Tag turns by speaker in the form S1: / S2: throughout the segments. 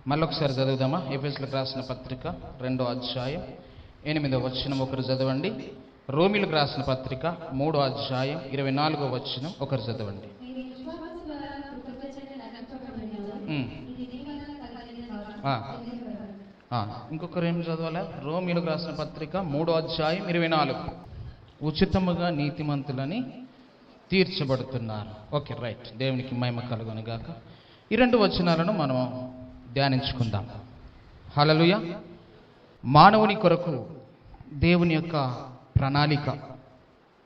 S1: మళ్ళొకసారి చదువుదామా? ఎఫెసీయులకు రాసిన పత్రిక 2వ అధ్యాయం 8వ వచనం ఒకరు చదవండి. రోమీయులకు రాసిన పత్రిక 3వ అధ్యాయం 24వ వచనం ఒకరు చదవండి. ఇంకొకరు ఏం చదవాలా? రోమీయులకు రాసిన పత్రిక 3వ అధ్యాయం 24. ఉచితముగా నీతిమంతులని తీర్చబడుతున్నారు. Okay, right. దేవునికి మహిమ కలుగును గాక. ఈ 2 వచనాలను మనం ధ్యానించుకుందాం. హల్లెలూయా. మానవుని కొరకు దేవుని యొక్క ప్రణాళిక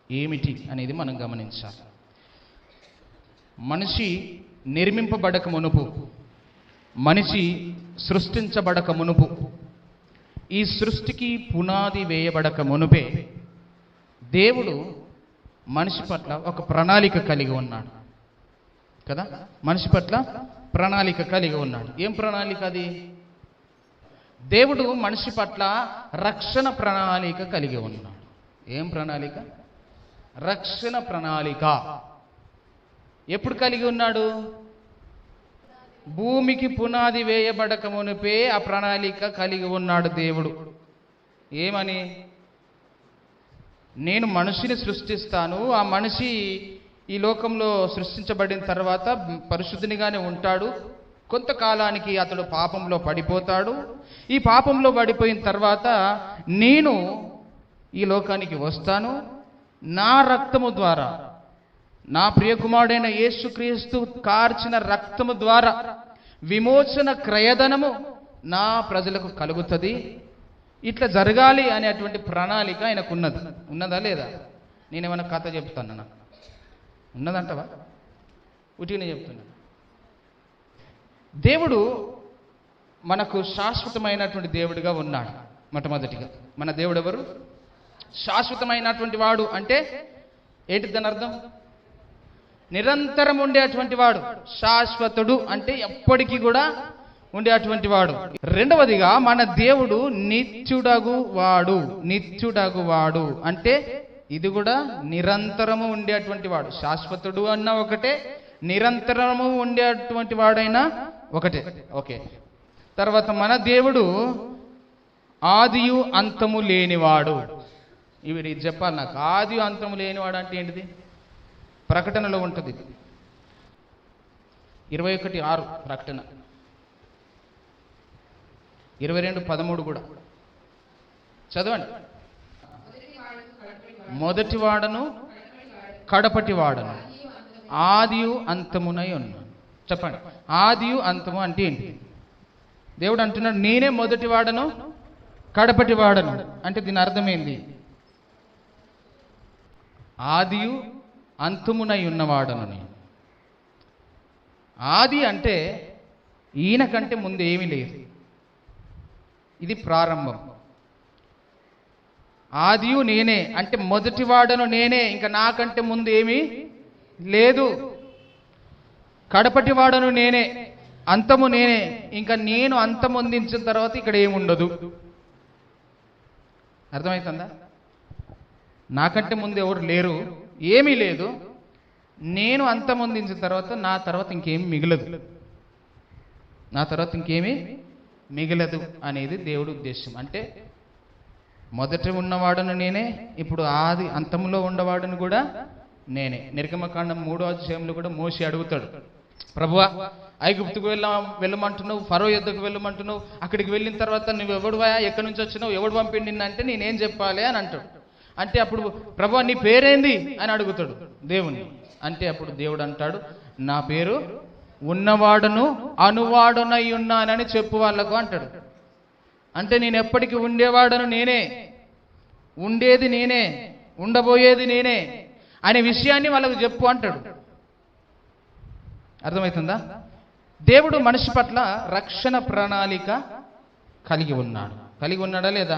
S1: ఏమిటి అనేది మనం గమనించాలి. మనిషి నిర్మింపబడక మునుపు, మనిషి సృష్టించబడక మునుపు, ఈ సృష్టికి పునాది వేయబడక మునుపే దేవుడు మనిషి పట్ల ఒక ప్రణాళిక కలిగి ఉన్నాడు కదా. మనిషి పట్ల ప్రణాళిక కలిగి ఉన్నాడు. ఏం ప్రణాళిక అది? దేవుడు మనిషి పట్ల రక్షణ ప్రణాళిక కలిగి ఉన్నాడు. ఏం ప్రణాళిక? రక్షణ ప్రణాళిక. ఎప్పుడు కలిగి ఉన్నాడు? భూమికి పునాది వేయబడక మునిపే ఆ ప్రణాళిక కలిగి ఉన్నాడు దేవుడు. ఏమని? నేను మనిషిని సృష్టిస్తాను, ఆ మనిషి ఈ లోకంలో సృష్టించబడిన తర్వాత పరిశుద్ధునిగానే ఉంటాడు. కొంతకాలానికి అతడు పాపంలో పడిపోతాడు. ఈ పాపంలో పడిపోయిన తర్వాత నేను ఈ లోకానికి వస్తాను. నా రక్తము ద్వారా, నా ప్రియకుమారుడైన యేసుక్రీస్తు కార్చిన రక్తము ద్వారా విమోచన క్రయధనము నా ప్రజలకు కలుగుతుంది. ఇట్లా జరగాలి అనేటువంటి ప్రణాళిక ఆయనకు ఉన్నది. ఉన్నదా లేదా? నేనేమైనా కథ చెప్తాను, నాకు ఉన్నదంటవా? ఉటిగానే చెప్తున్నాను. దేవుడు మనకు శాశ్వతమైనటువంటి దేవుడిగా ఉన్నాడు. మొట్టమొదటిగా మన దేవుడు ఎవరు? శాశ్వతమైనటువంటి వాడు. అంటే ఏంటి దాని అర్థం? నిరంతరం ఉండేటువంటి వాడు. శాశ్వతుడు అంటే ఎప్పటికీ కూడా ఉండేటువంటి వాడు. రెండవదిగా మన దేవుడు నిత్యుడగు వాడు. నిత్యుడగు వాడు అంటే ఇది కూడా నిరంతరము ఉండేటువంటి వాడు. శాశ్వతుడు అన్న ఒకటే, నిరంతరము ఉండేటువంటి వాడైనా ఒకటే. ఓకే. తర్వాత మన దేవుడు ఆదియు అంతము లేనివాడు. ఇవి చెప్పాలి నాకు. ఆదియు అంతము లేనివాడు అంటే ఏంటిది? ప్రకటనలో ఉంటుంది. 21:6 ప్రకటన, 22:13 కూడా చదవండి. మొదటి వాడను కడపటి వాడను, ఆదియు అంతమునై ఉన్నాను. చెప్పండి, ఆదియు అంతము అంటే ఏంటి? దేవుడు అంటున్నాడు నేనే మొదటి వాడను కడపటి వాడను. అంటే దీని అర్థమైంది, ఆదియు అంతమునై ఉన్నవాడను నేను. ఆది అంటే ఈయన కంటే ముందు ఏమీ లేదు. ఇది ప్రారంభం. ఆదియు నేనే అంటే మొదటి వాడను నేనే, ఇంకా నాకంటే ముందు ఏమీ లేదు. కడపటి వాడను నేనే, అంతము నేనే, ఇంకా నేను అంతము అందించిన తర్వాత ఇక్కడ ఏముండదు. అర్థమవుతుందా? నాకంటే ముందు ఎవరు లేరు, ఏమీ లేదు. నేను అంతం అందించిన తర్వాత నా తర్వాత ఇంకేమీ మిగలదు. నా తర్వాత ఇంకేమీ మిగలదు అనేది దేవుడి ఉద్దేశం. అంటే మొదట ఉన్నవాడను నేనే, ఇప్పుడు ఆది అంతములో ఉన్నవాడను కూడా నేనే. నిర్గమకాండం 3వ అధ్యాయంలో కూడా మోషే అడుగుతాడు, ప్రభువా ఐగుప్తుకు వెళ్ళమంటున్నావు, ఫరో యుద్ధకు వెళ్ళమంటున్నావు, అక్కడికి వెళ్ళిన తర్వాత నువ్వు ఎవడువా, ఎక్కడి నుంచి వచ్చినావు, ఎవడు పంపిండి నిన్నంటే నేనేం చెప్పాలి అని అంటాడు. అంటే అప్పుడు ప్రభువా నీ పేరేంది అని అడుగుతాడు దేవుణ్ణి. అంటే అప్పుడు దేవుడు అంటాడు నా పేరు ఉన్నవాడను అనువాడనై ఉన్నానని చెప్పు వాళ్ళకు అంటాడు. అంటే నేను ఎప్పటికీ ఉండేవాడను నేనే, ఉండేది నేనే, ఉండబోయేది నేనే అనే విషయాన్ని వాళ్ళకు చెప్పు అంటాడు. అర్థమవుతుందా? దేవుడు మనిషి పట్ల రక్షణ ప్రణాళిక కలిగి ఉన్నాడు. కలిగి ఉన్నాడా లేదా?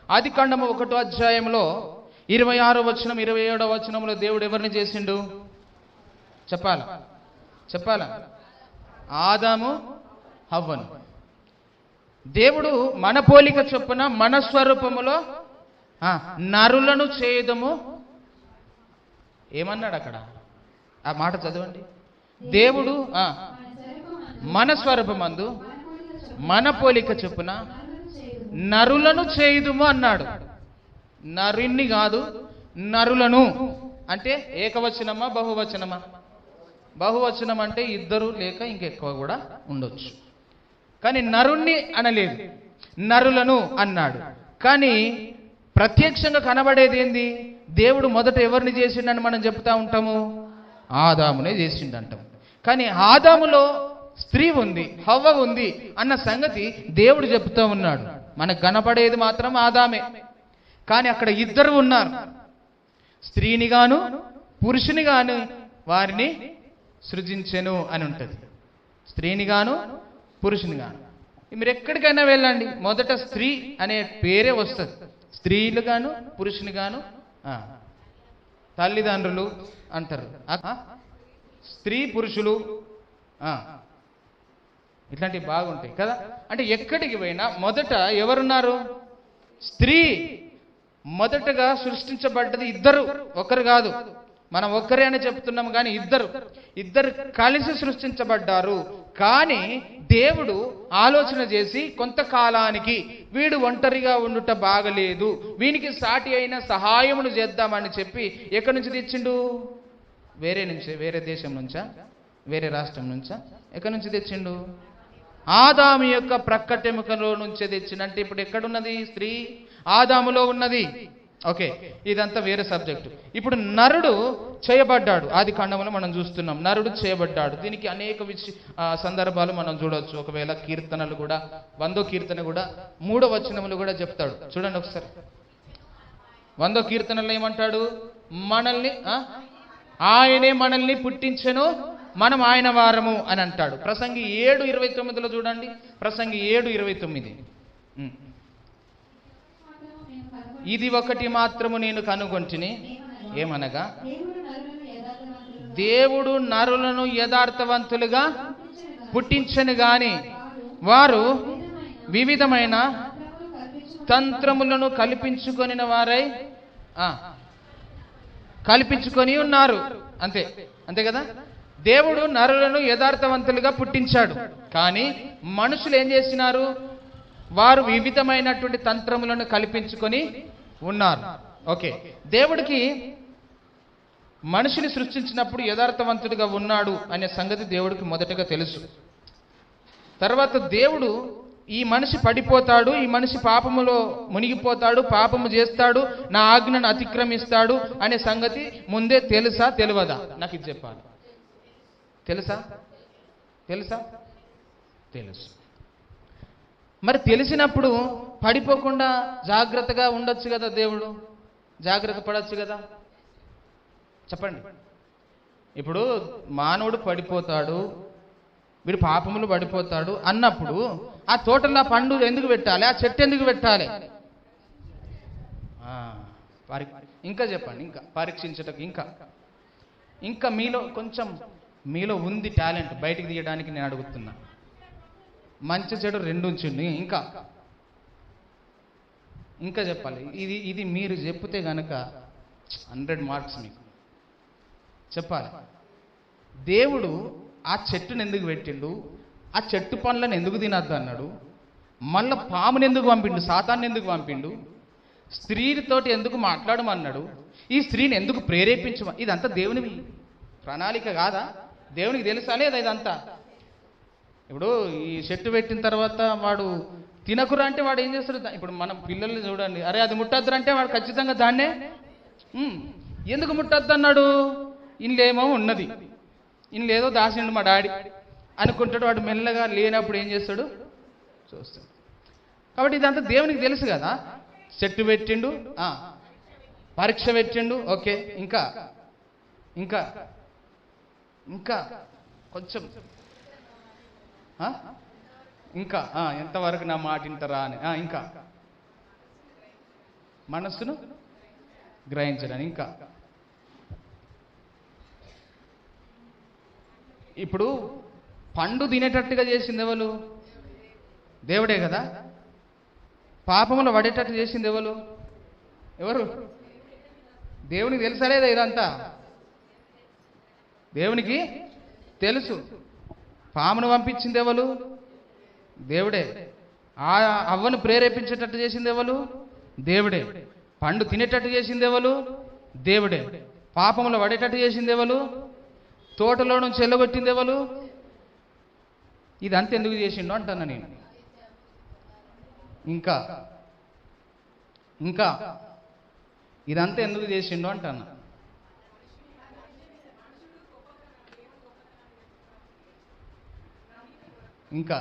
S1: ఆదికాండము 1వ అధ్యాయంలో 26వ వచనం 27వ వచనంలో దేవుడు ఎవరిని చేసిండు చెప్పాలా? చెప్పాలా? ఆదాము హవ్వను. దేవుడు మన పోలిక చొప్పున మన స్వరూపములో నరులను చేయదము ఏమన్నాడు అక్కడ? ఆ మాట చదవండి. దేవుడు మన స్వరూపమందు మన పోలిక చొప్పున నరులను చేయుదుము అన్నాడు. నరుణ్ణి కాదు, నరులను. అంటే ఏకవచనమా బహువచనమా? బహువచనం అంటే ఇద్దరు లేక ఇంకెక్కువ కూడా ఉండొచ్చు. కానీ నరుణ్ణి అనలేదు, నరులను అన్నాడు. కానీ ప్రత్యక్షంగా కనబడేది ఏంది? దేవుడు మొదట ఎవరిని చేసిండని మనం చెప్తా ఉంటాము? ఆదామునే చేసిండంటాం. కానీ ఆదాములో స్త్రీ ఉంది, హవ్వ ఉంది అన్న సంగతి దేవుడు చెప్తూ ఉన్నాడు. మనకు కనపడేది మాత్రం ఆదామే. కానీ అక్కడ ఇద్దరు ఉన్నారు, స్త్రీని గాను పురుషుని గాను వారిని సృజించెను అని ఉంటుంది. స్త్రీని గాను పురుషుని గాను. మీరు ఎక్కడికైనా వెళ్ళండి, మొదట స్త్రీ అనే పేరే వస్తుంది. స్త్రీలు గాను పురుషుని గాను తల్లిదండ్రులు అంటారు. స్త్రీ పురుషులు ఇట్లాంటివి బాగుంటాయి కదా. అంటే ఎక్కడికి పోయినా మొదట ఎవరున్నారు? స్త్రీ. మొదటగా సృష్టించబడ్డది ఇద్దరు, ఒకరు కాదు. మనం ఒక్కరే అని చెప్తున్నాం, కానీ ఇద్దరు కలిసి సృష్టించబడ్డారు. కానీ దేవుడు ఆలోచన చేసి కొంతకాలానికి వీడు ఒంటరిగా ఉండుట బాగలేదు, వీనికి సాటి అయిన సహాయమును చేద్దామని చెప్పి ఎక్కడి నుంచి తెచ్చిండు? వేరే దేశం నుంచా, వేరే రాష్ట్రం నుంచా? ఎక్కడి నుంచి తెచ్చిండు? ఆదాము యొక్క ప్రక్కటెముకలో నుంచే తెచ్చిండు. అంటే ఇప్పుడు ఎక్కడున్నది స్త్రీ? ఆదాములో ఉన్నది. ఓకే, ఇదంతా వేరే సబ్జెక్టు. ఇప్పుడు నరుడు చేయబడ్డాడు. ఆది కాండములో మనం చూస్తున్నాం, నరుడు చేయబడ్డాడు. దీనికి అనేక సందర్భాలు మనం చూడవచ్చు. ఒకవేళ కీర్తనలు కూడా, 100వ కీర్తన కూడా 3వ వచనములు కూడా చెప్తాడు. చూడండి ఒకసారి. 100వ కీర్తనలో ఏమంటాడు? ఆయనే మనల్ని పుట్టించెను, మనం ఆయన వారము అని అంటాడు. ప్రసంగి 7:29లో చూడండి. ప్రసంగి 7:29. ఇది ఒకటి మాత్రము నేను కనుగొంటిని, ఏమనగా దేవుడు నరులను యథార్థవంతులుగా పుట్టించను గాని వారు వివిధమైన తంత్రములను కల్పించుకొని వారై కల్పించుకొని ఉన్నారు. అంతే కదా. దేవుడు నరులను యథార్థవంతులుగా పుట్టించాడు, కానీ మనుషులు ఏం చేసినారు? వారు వివిధమైనటువంటి తంత్రములను కల్పించుకొని ఉన్నారు. ఓకే, దేవుడికి మనిషిని సృష్టించినప్పుడు యథార్థవంతుడిగా ఉన్నాడు అనే సంగతి దేవుడికి మొదటగా తెలుసు. తర్వాత దేవుడు ఈ మనిషి పడిపోతాడు, ఈ మనిషి పాపములో మునిగిపోతాడు, పాపము చేస్తాడు, నా ఆజ్ఞను అతిక్రమిస్తాడు అనే సంగతి ముందే తెలుసా తెలియదా? నాకు ఇది చెప్పాలి. తెలుసా? తెలుసు. మరి తెలిసినప్పుడు పడిపోకుండా జాగ్రత్తగా ఉండొచ్చు కదా. దేవుడు జాగ్రత్త పడవచ్చు కదా. చెప్పండి. ఇప్పుడు మానవుడు పడిపోతాడు, వీడు పాపములు పడిపోతాడు అన్నప్పుడు ఆ తోటలో పండు ఎందుకు పెట్టాలి? ఆ చెట్టు ఎందుకు పెట్టాలి? ఇంకా చెప్పండి. ఇంకా పరీక్షించటకు ఇంకా మీలో ఉంది టాలెంట్, బయటికి తీయడానికి నేను అడుగుతున్నా. మంచి చెడు రెండు ఉంచండి. ఇంకా చెప్పాలి. ఇది మీరు చెప్తే గనక 100 మార్క్స్ మీకు చెప్పాలి. దేవుడు ఆ చెట్టును ఎందుకు పెట్టిండు? ఆ చెట్టు పండ్లను ఎందుకు తినద్దు అన్నాడు? మళ్ళీ పాముని ఎందుకు పంపిండు? సాతాన్ని ఎందుకు పంపిండు? స్త్రీతోటి ఎందుకు మాట్లాడమన్నాడు? ఈ స్త్రీని ఎందుకు ప్రేరేపించమ? ఇదంతా దేవుని ప్రణాళిక కాదా? దేవునికి తెలుసా లేదా ఇదంతా? ఇప్పుడు ఈ చెట్టు పెట్టిన తర్వాత వాడు తినకురా అంటే వాడు ఏం చేస్తాడు? ఇప్పుడు మనం పిల్లల్ని చూడండి, అరే అది ముట్టద్దు అంటే వాడు ఖచ్చితంగా దాన్నే ఎందుకు ముట్టద్దు అన్నాడు? ఇందులేమో ఉన్నది, ఇందులేదో దాసిండు మా డాడీ అనుకుంటాడు. వాడు మెల్లగా లేనప్పుడు ఏం చేస్తాడు? చూస్తాడు. కాబట్టి ఇదంతా దేవునికి తెలుసు కదా. చెట్టు పెట్టిండు, పరీక్ష పెట్టిండు. ఓకే, ఇంకా కొంచెం ఎంతవరకు నా మాట వింటారా అని, ఇంకా మనస్సును గ్రహించడానికి, ఇప్పుడు పండు తినేటట్టుగా చేసింది ఎవరు? దేవుడే కదా. పాపములో పడేటట్టు చేసింది ఎవరు? దేవునికి తెలుసా లేదా ఇదంతా? దేవునికి తెలుసు. పామును పంపించింది ఎవరు? దేవుడే. ఆ అవ్వను ప్రేరేపించేటట్టు చేసింది ఎవరు? దేవుడే. పండు తినేటట్టు చేసింది ఎవరు? దేవుడే. పాపంలో పడేటట్టు చేసింది ఎవరు? తోటలో నుంచి వెళ్ళగొట్టింది ఎవరు? ఇదంతా ఎందుకు చేసిండో అంటున్నా నేను. ఇంకా ఇంకా ఇదంతా ఎందుకు చేసిండో అంటున్నా. ఇంకా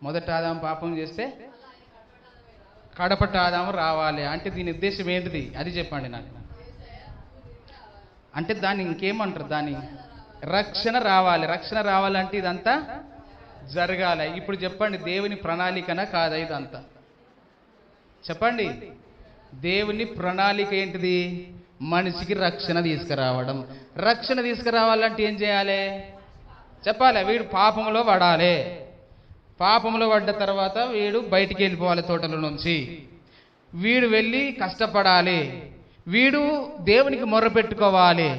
S1: మొదట ఆదాము పాపం చేస్తే కడపట ఆదాము రావాలి అంటే దీని ఉద్దేశం ఏంటిది? అది చెప్పండి నాకు. అంటే దాన్ని ఇంకేమంటారు? దాని రక్షణ రావాలి. రక్షణ రావాలంటే ఇదంతా జరగాలి. ఇప్పుడు చెప్పండి, దేవుని ప్రణాళికనా కాదా ఇదంతా? చెప్పండి. దేవుని ప్రణాళిక ఏంటిది? మనిషికి రక్షణ తీసుకురావడం. రక్షణ తీసుకురావాలంటే ఏం చేయాలి? చెప్పాలి. వీడు పాపంలో పడాలి. పాపంలో పడ్డ తర్వాత వీడు బయటికి వెళ్ళిపోవాలి తోటల నుంచి. వీడు వెళ్ళి కష్టపడాలి. వీడు దేవునికి మొర్రపెట్టుకోవాలి.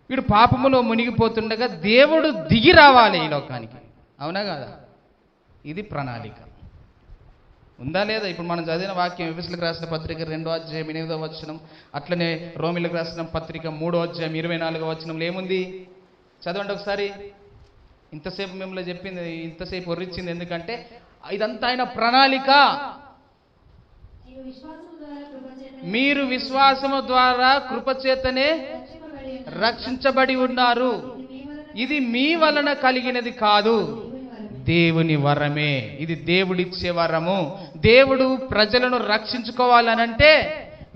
S1: వీడు పాపములో మునిగిపోతుండగా దేవుడు దిగి రావాలి ఈ లోకానికి. అవునా కదా? ఇది ప్రణాళిక. ఉందా లేదా? ఇప్పుడు మనం చదివిన వాక్యం ఎఫెసీయులకు రాసిన పత్రిక 2వ అధ్యాయం 8వ వచనం, అట్లనే రోమీయులకు రాసిన పత్రిక 3వ అధ్యాయం 24వ వచనంలో ఏముంది? చదవండి ఒకసారి. ఇంతసేపు మిమ్మల్ని చెప్పింది, ఇంతసేపు వర్రించింది ఎందుకంటే ఇదంతా ఆయన ప్రణాళిక. మీరు విశ్వాసము ద్వారా కృపచేతనే రక్షించబడి ఉన్నారు. ఇది మీ వలన కలిగినది కాదు, దేవుని వరమే. ఇది దేవుడిచ్చే వరము. దేవుడు ప్రజలను రక్షించుకోవాలనంటే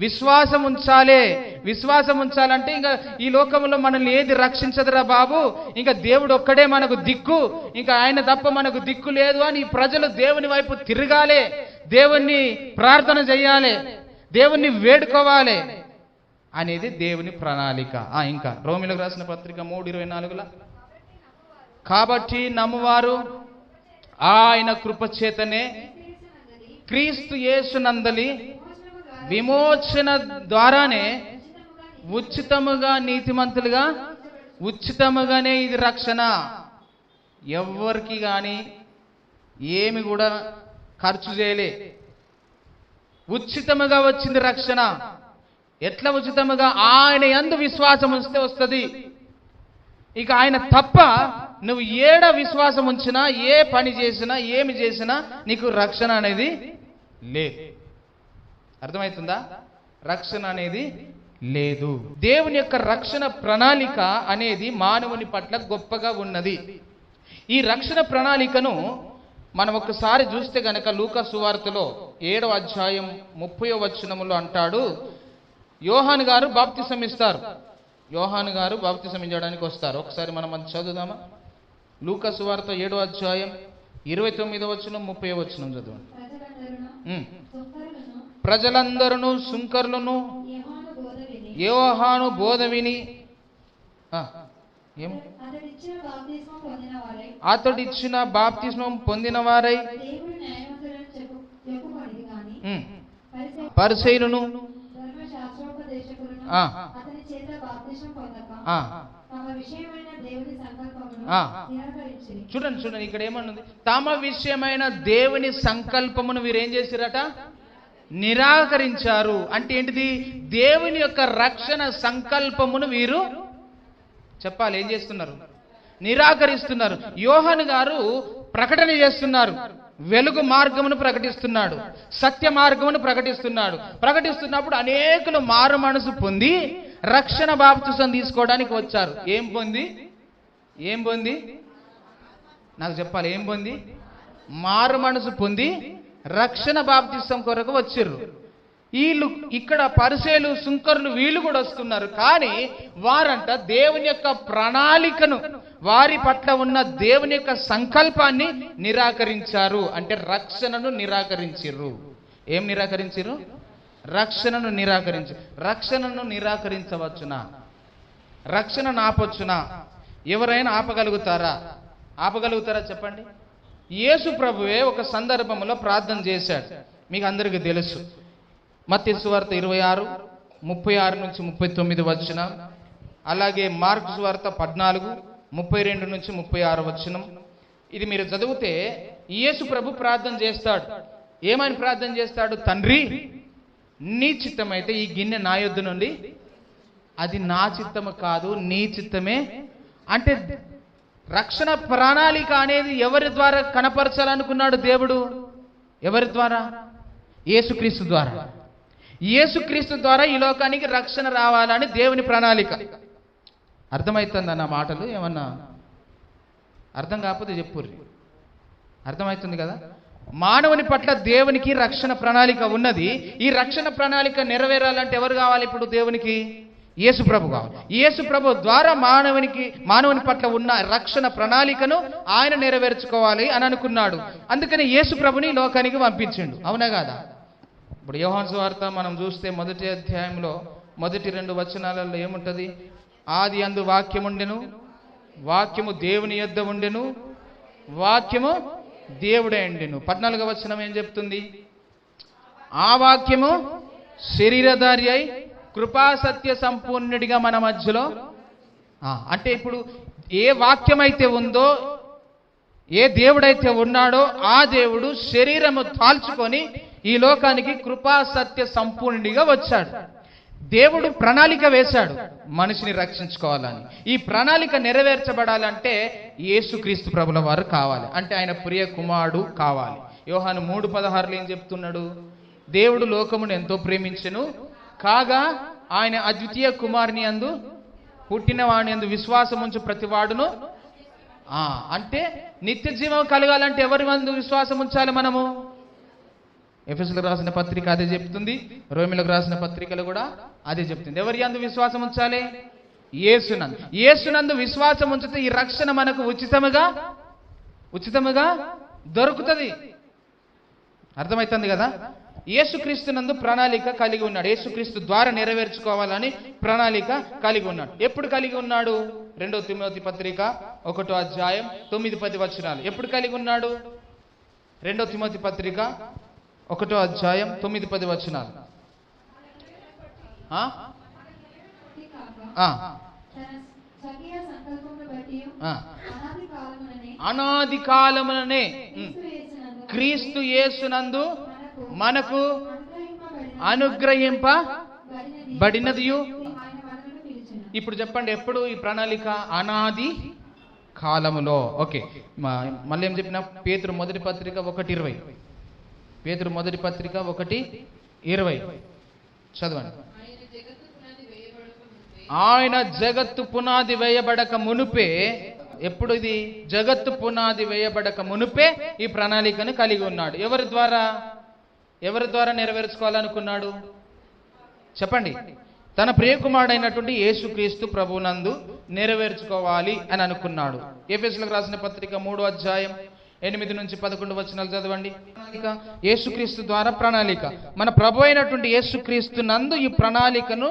S1: విశ్వాసం ఉంచాలి. విశ్వాసం ఉంచాలంటే ఇంకా ఈ లోకంలో మనల్ని ఏది రక్షించదురా బాబు, ఇంకా దేవుడు ఒక్కడే మనకు దిక్కు, ఇంకా ఆయన తప్ప మనకు దిక్కు లేదు అని ప్రజలు దేవుని వైపు తిరగాలి. దేవుణ్ణి ప్రార్థన చేయాలి, దేవుణ్ణి వేడుకోవాలి అనేది దేవుని ప్రణాళిక. ఇంకా రోమీయులకు రాసిన పత్రిక 3:24 కాబట్టి నమ్మువారు ఆయన కృపచేతనే క్రీస్తు యేసునందలి విమోచన ద్వారానే ఉచితముగా నీతిమంతులుగా, ఉచితముగానే ఇది రక్షణ. ఎవరికి కానీ ఏమి కూడా ఖర్చు చేయలే, ఉచితముగా వచ్చింది రక్షణ. ఎట్లా ఉచితముగా? ఆయన యందు విశ్వాసం ఉంచితే వస్తుంది. ఇక ఆయన తప్ప నువ్వు ఏడ విశ్వాసం ఉంచినా, ఏ పని చేసినా, ఏమి చేసినా నీకు రక్షణ అనేది లేదు. అర్థమవుతుందా? రక్షణ అనేది లేదు. దేవుని యొక్క రక్షణ ప్రణాళిక అనేది మానవుని పట్ల గొప్పగా ఉన్నది. ఈ రక్షణ ప్రణాళికను మనం ఒకసారి చూస్తే గనక లూకా సువార్తలో 7వ అధ్యాయం 30వ వచనములో అంటాడు, యోహాను గారు బాప్తిసం ఇస్తారు. యోహాను గారు బాప్తిసం ఇవ్వడానికి వస్తారు. ఒకసారి మనం అది చదువుదామా? లూకా సువార్త 7వ అధ్యాయం 29వ వచనం 30వ వచనం చదవండి. ప్రజలందరూ సుంకరులను యోహాను బోధ విని అతడిచ్చిన బాప్తిస్మం పొందిన వారై పరిసయ్యులను చూడండి ఇక్కడ ఏమన్నది? తమ విషయమైన దేవుని సంకల్పమును వీరేం చేసిరట? నిరాకరించారు. అంటే ఏంటిది? దేవుని యొక్క రక్షణ సంకల్పమును వీరు చెప్పాలి ఏం చేస్తున్నారు? నిరాకరిస్తున్నారు. యోహాను గారు ప్రకటన చేస్తున్నారు, వెలుగు మార్గమును ప్రకటిస్తున్నాడు, సత్య మార్గమును ప్రకటిస్తున్నాడు. ప్రకటిస్తున్నప్పుడు అనేకులు మారు మనసు పొంది రక్షణ బాప్తిసం తీసుకోవడానికి వచ్చారు. ఏం పొంది నాకు చెప్పాలి. ఏం పొంది? మారు మనసు పొంది రక్షణ బాప్తిసం కొరకు వచ్చిర్రు. వీళ్ళు ఇక్కడ పరిసయ్యులు, సుంకరులు వీళ్ళు కూడా వస్తున్నారు. కానీ వారంట దేవుని యొక్క ప్రణాళికను, వారి పట్ల ఉన్న దేవుని యొక్క సంకల్పాన్ని నిరాకరించారు. అంటే రక్షణను నిరాకరించిర్రు. ఏం నిరాకరించిర్రు? రక్షణను నిరాకరించారు. రక్షణను నిరాకరించవచ్చునా? రక్షణను ఆపొచ్చునా? ఎవరైనా ఆపగలుగుతారా? చెప్పండి. యేసు ప్రభువే ఒక సందర్భంలో ప్రార్థన చేశాడు, మీకు అందరికీ తెలుసు. మత్తయి సువార్త 26:36 నుంచి 39 వచనం, అలాగే మార్కు సువార్త 14 32 నుంచి 36 వచనం. ఇది మీరు చదివితే యేసు ప్రభు ప్రార్థన చేస్తాడు. ఏమని ప్రార్థన చేస్తాడు? తండ్రి, నీ చిత్తమైతే ఈ గిన్నె నా యొద్ద నుండి, అది నా చిత్తము కాదు నీ చిత్తమే. అంటే రక్షణ ప్రణాళిక అనేది ఎవరి ద్వారా కనపరచాలనుకున్నాడు దేవుడు? ఎవరి ద్వారా? యేసుక్రీస్తు ద్వారా. యేసుక్రీస్తు ద్వారా ఈ లోకానికి రక్షణ రావాలని దేవుని ప్రణాళిక. అర్థమవుతుంది అన్న మాటలు? ఏమన్నా అర్థం కాకపోతే చెప్పుర్రి. అర్థమవుతుంది కదా? మానవుని పట్ల దేవునికి రక్షణ ప్రణాళిక ఉన్నది. ఈ రక్షణ ప్రణాళిక నెరవేరాలంటే ఎవరు కావాలి? ఇప్పుడు దేవునికి యేసు ప్రభు కావాలి. యేసు ప్రభు ద్వారా మానవుని పట్ల ఉన్న రక్షణ ప్రణాళికను ఆయన నెరవేర్చుకోవాలి అని అనుకున్నాడు. అందుకని యేసు ప్రభుని లోకానికి పంపించిండు. అవునా కాదా? ఇప్పుడు యోహాను సువార్త మనం చూస్తే 1వ అధ్యాయంలో మొదటి 2 వచనాలలో ఏముంటది? ఆది యందు వాక్యముండెను, వాక్యము దేవుని యొద్ద ఉండెను, వాక్యము దేవుడే ఉండెను. 14వ వచనం ఏం చెప్తుంది? ఆ వాక్యము శరీరధారి అయి కృపా సత్య సంపూర్ణుడిగా మన మధ్యలో. అంటే ఇప్పుడు ఏ వాక్యం అయితే ఉందో, ఏ దేవుడైతే ఉన్నాడో ఆ దేవుడు శరీరము తాల్చుకొని ఈ లోకానికి కృపా సత్య సంపూర్ణుడిగా వచ్చాడు. దేవుడు ప్రణాళిక వేశాడు మనిషిని రక్షించుకోవాలని. ఈ ప్రణాళిక నెరవేర్చబడాలంటే యేసుక్రీస్తు ప్రభుల వారు కావాలి. అంటే ఆయన ప్రియ కుమారుడు కావాలి. యోహాను 3:16 ఏం చెప్తున్నాడు? దేవుడు లోకమును ఎంతో ప్రేమించెను, కాగా ఆయన అద్వితీయ కుమారుని యందు పుట్టిన వాని యందు విశ్వాసం ఉంచు ప్రతివాడును. అంటే నిత్య జీవం కలగాలంటే ఎవరి యందు విశ్వాసం ఉంచాలి మనము? ఎఫెసీయులకు రాసిన పత్రిక అదే చెప్తుంది, రోమీయులకు రాసిన పత్రికలు కూడా అదే చెప్తుంది. ఎవరి యందు విశ్వాసం ఉంచాలి? యేసునందు. యేసునందు విశ్వాసం ఉంచితే ఈ రక్షణ మనకు ఉచితముగా దొరుకుతుంది. అర్థమవుతుంది కదా? యేసుక్రీస్తునందు ప్రణాళిక కలిగి ఉన్నాడు. యేసుక్రీస్తు ద్వారా నెరవేర్చుకోవాలని ప్రణాళిక కలిగి ఉన్నాడు. ఎప్పుడు కలిగి ఉన్నాడు? 2వ తిమోతి పత్రిక 1వ అధ్యాయం 9-10 వచనాలు. ఎప్పుడు కలిగి ఉన్నాడు? 2వ తిమోతి పత్రిక 1వ అధ్యాయం 9-10 వచనాలు. అనాది కాలముననే క్రీస్తు యేసునందు మనకు అనుగ్రహింపబడినదియు. ఇప్పుడు చెప్పండి, ఎప్పుడు ఈ ప్రణాళిక? అనాది కాలములో. ఓకే, మళ్ళీ ఏం చెప్పిన? పేతురు మొదటి పత్రిక 1:20. పేతురు మొదటి పత్రిక 1:20 చదవండి. ఆయన జగత్తు పునాది వేయబడక మునుపే. ఎప్పుడు ఇది? జగత్తు పునాది వేయబడక మునుపే ఈ ప్రణాళికను కలిగి ఉన్నాడు. ఎవరి ద్వారా నెరవేర్చుకోవాలనుకున్నాడు? చెప్పండి. తన ప్రియకుమారుడైనటువంటి యేసుక్రీస్తు ప్రభునందు నెరవేర్చుకోవాలి అని అనుకున్నాడు. ఎఫెసీయులకు రాసిన పత్రిక 3వ అధ్యాయం 8-11 వచనాలు చదవండి. యేసుక్రీస్తు ద్వారా ప్రణాళిక. మన ప్రభు అయినటువంటి యేసుక్రీస్తు నందు ఈ ప్రణాళికను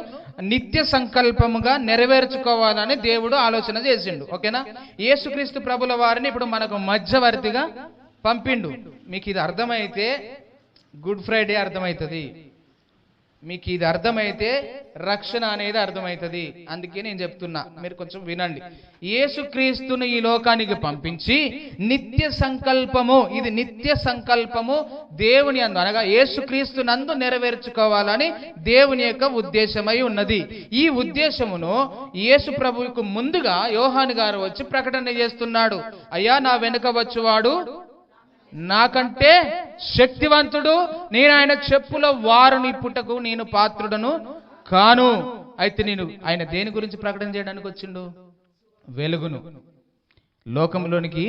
S1: నిత్య సంకల్పముగా నెరవేర్చుకోవాలని దేవుడు ఆలోచన చేసిండు. ఓకేనా? యేసుక్రీస్తు ప్రభుల వారిని ఇప్పుడు మనకు మధ్యవర్తిగా పంపిండు. మీకు ఇది అర్థమైతే గుడ్ ఫ్రైడే అర్థమవుతుంది. మీకు ఇది అర్థమైతే రక్షణ అనేది అర్థమవుతుంది. అందుకే నేను చెప్తున్నా, మీరు కొంచెం వినండి. యేసుక్రీస్తును ఈ లోకానికి పంపించి నిత్య సంకల్పము, ఇది నిత్య సంకల్పము దేవుని యందు, అనగా యేసుక్రీస్తు నందు నెరవేర్చుకోవాలని దేవుని యొక్క ఉద్దేశమై ఉన్నది. ఈ ఉద్దేశమును యేసు ప్రభువుకు ముందుగా యోహాను గారు వచ్చి ప్రకటన చేస్తున్నాడు. అయ్యా, నా వెనుక వచ్చువాడు నాకంటే శక్తివంతుడు, నేను ఆయన చెప్పుల వారుని పుట్టకు నేను పాత్రుడను కాను. అయితే నేను ఆయన దేని గురించి ప్రకటన చేయడానికి వచ్చిండు? వెలుగును. లోకంలోనికి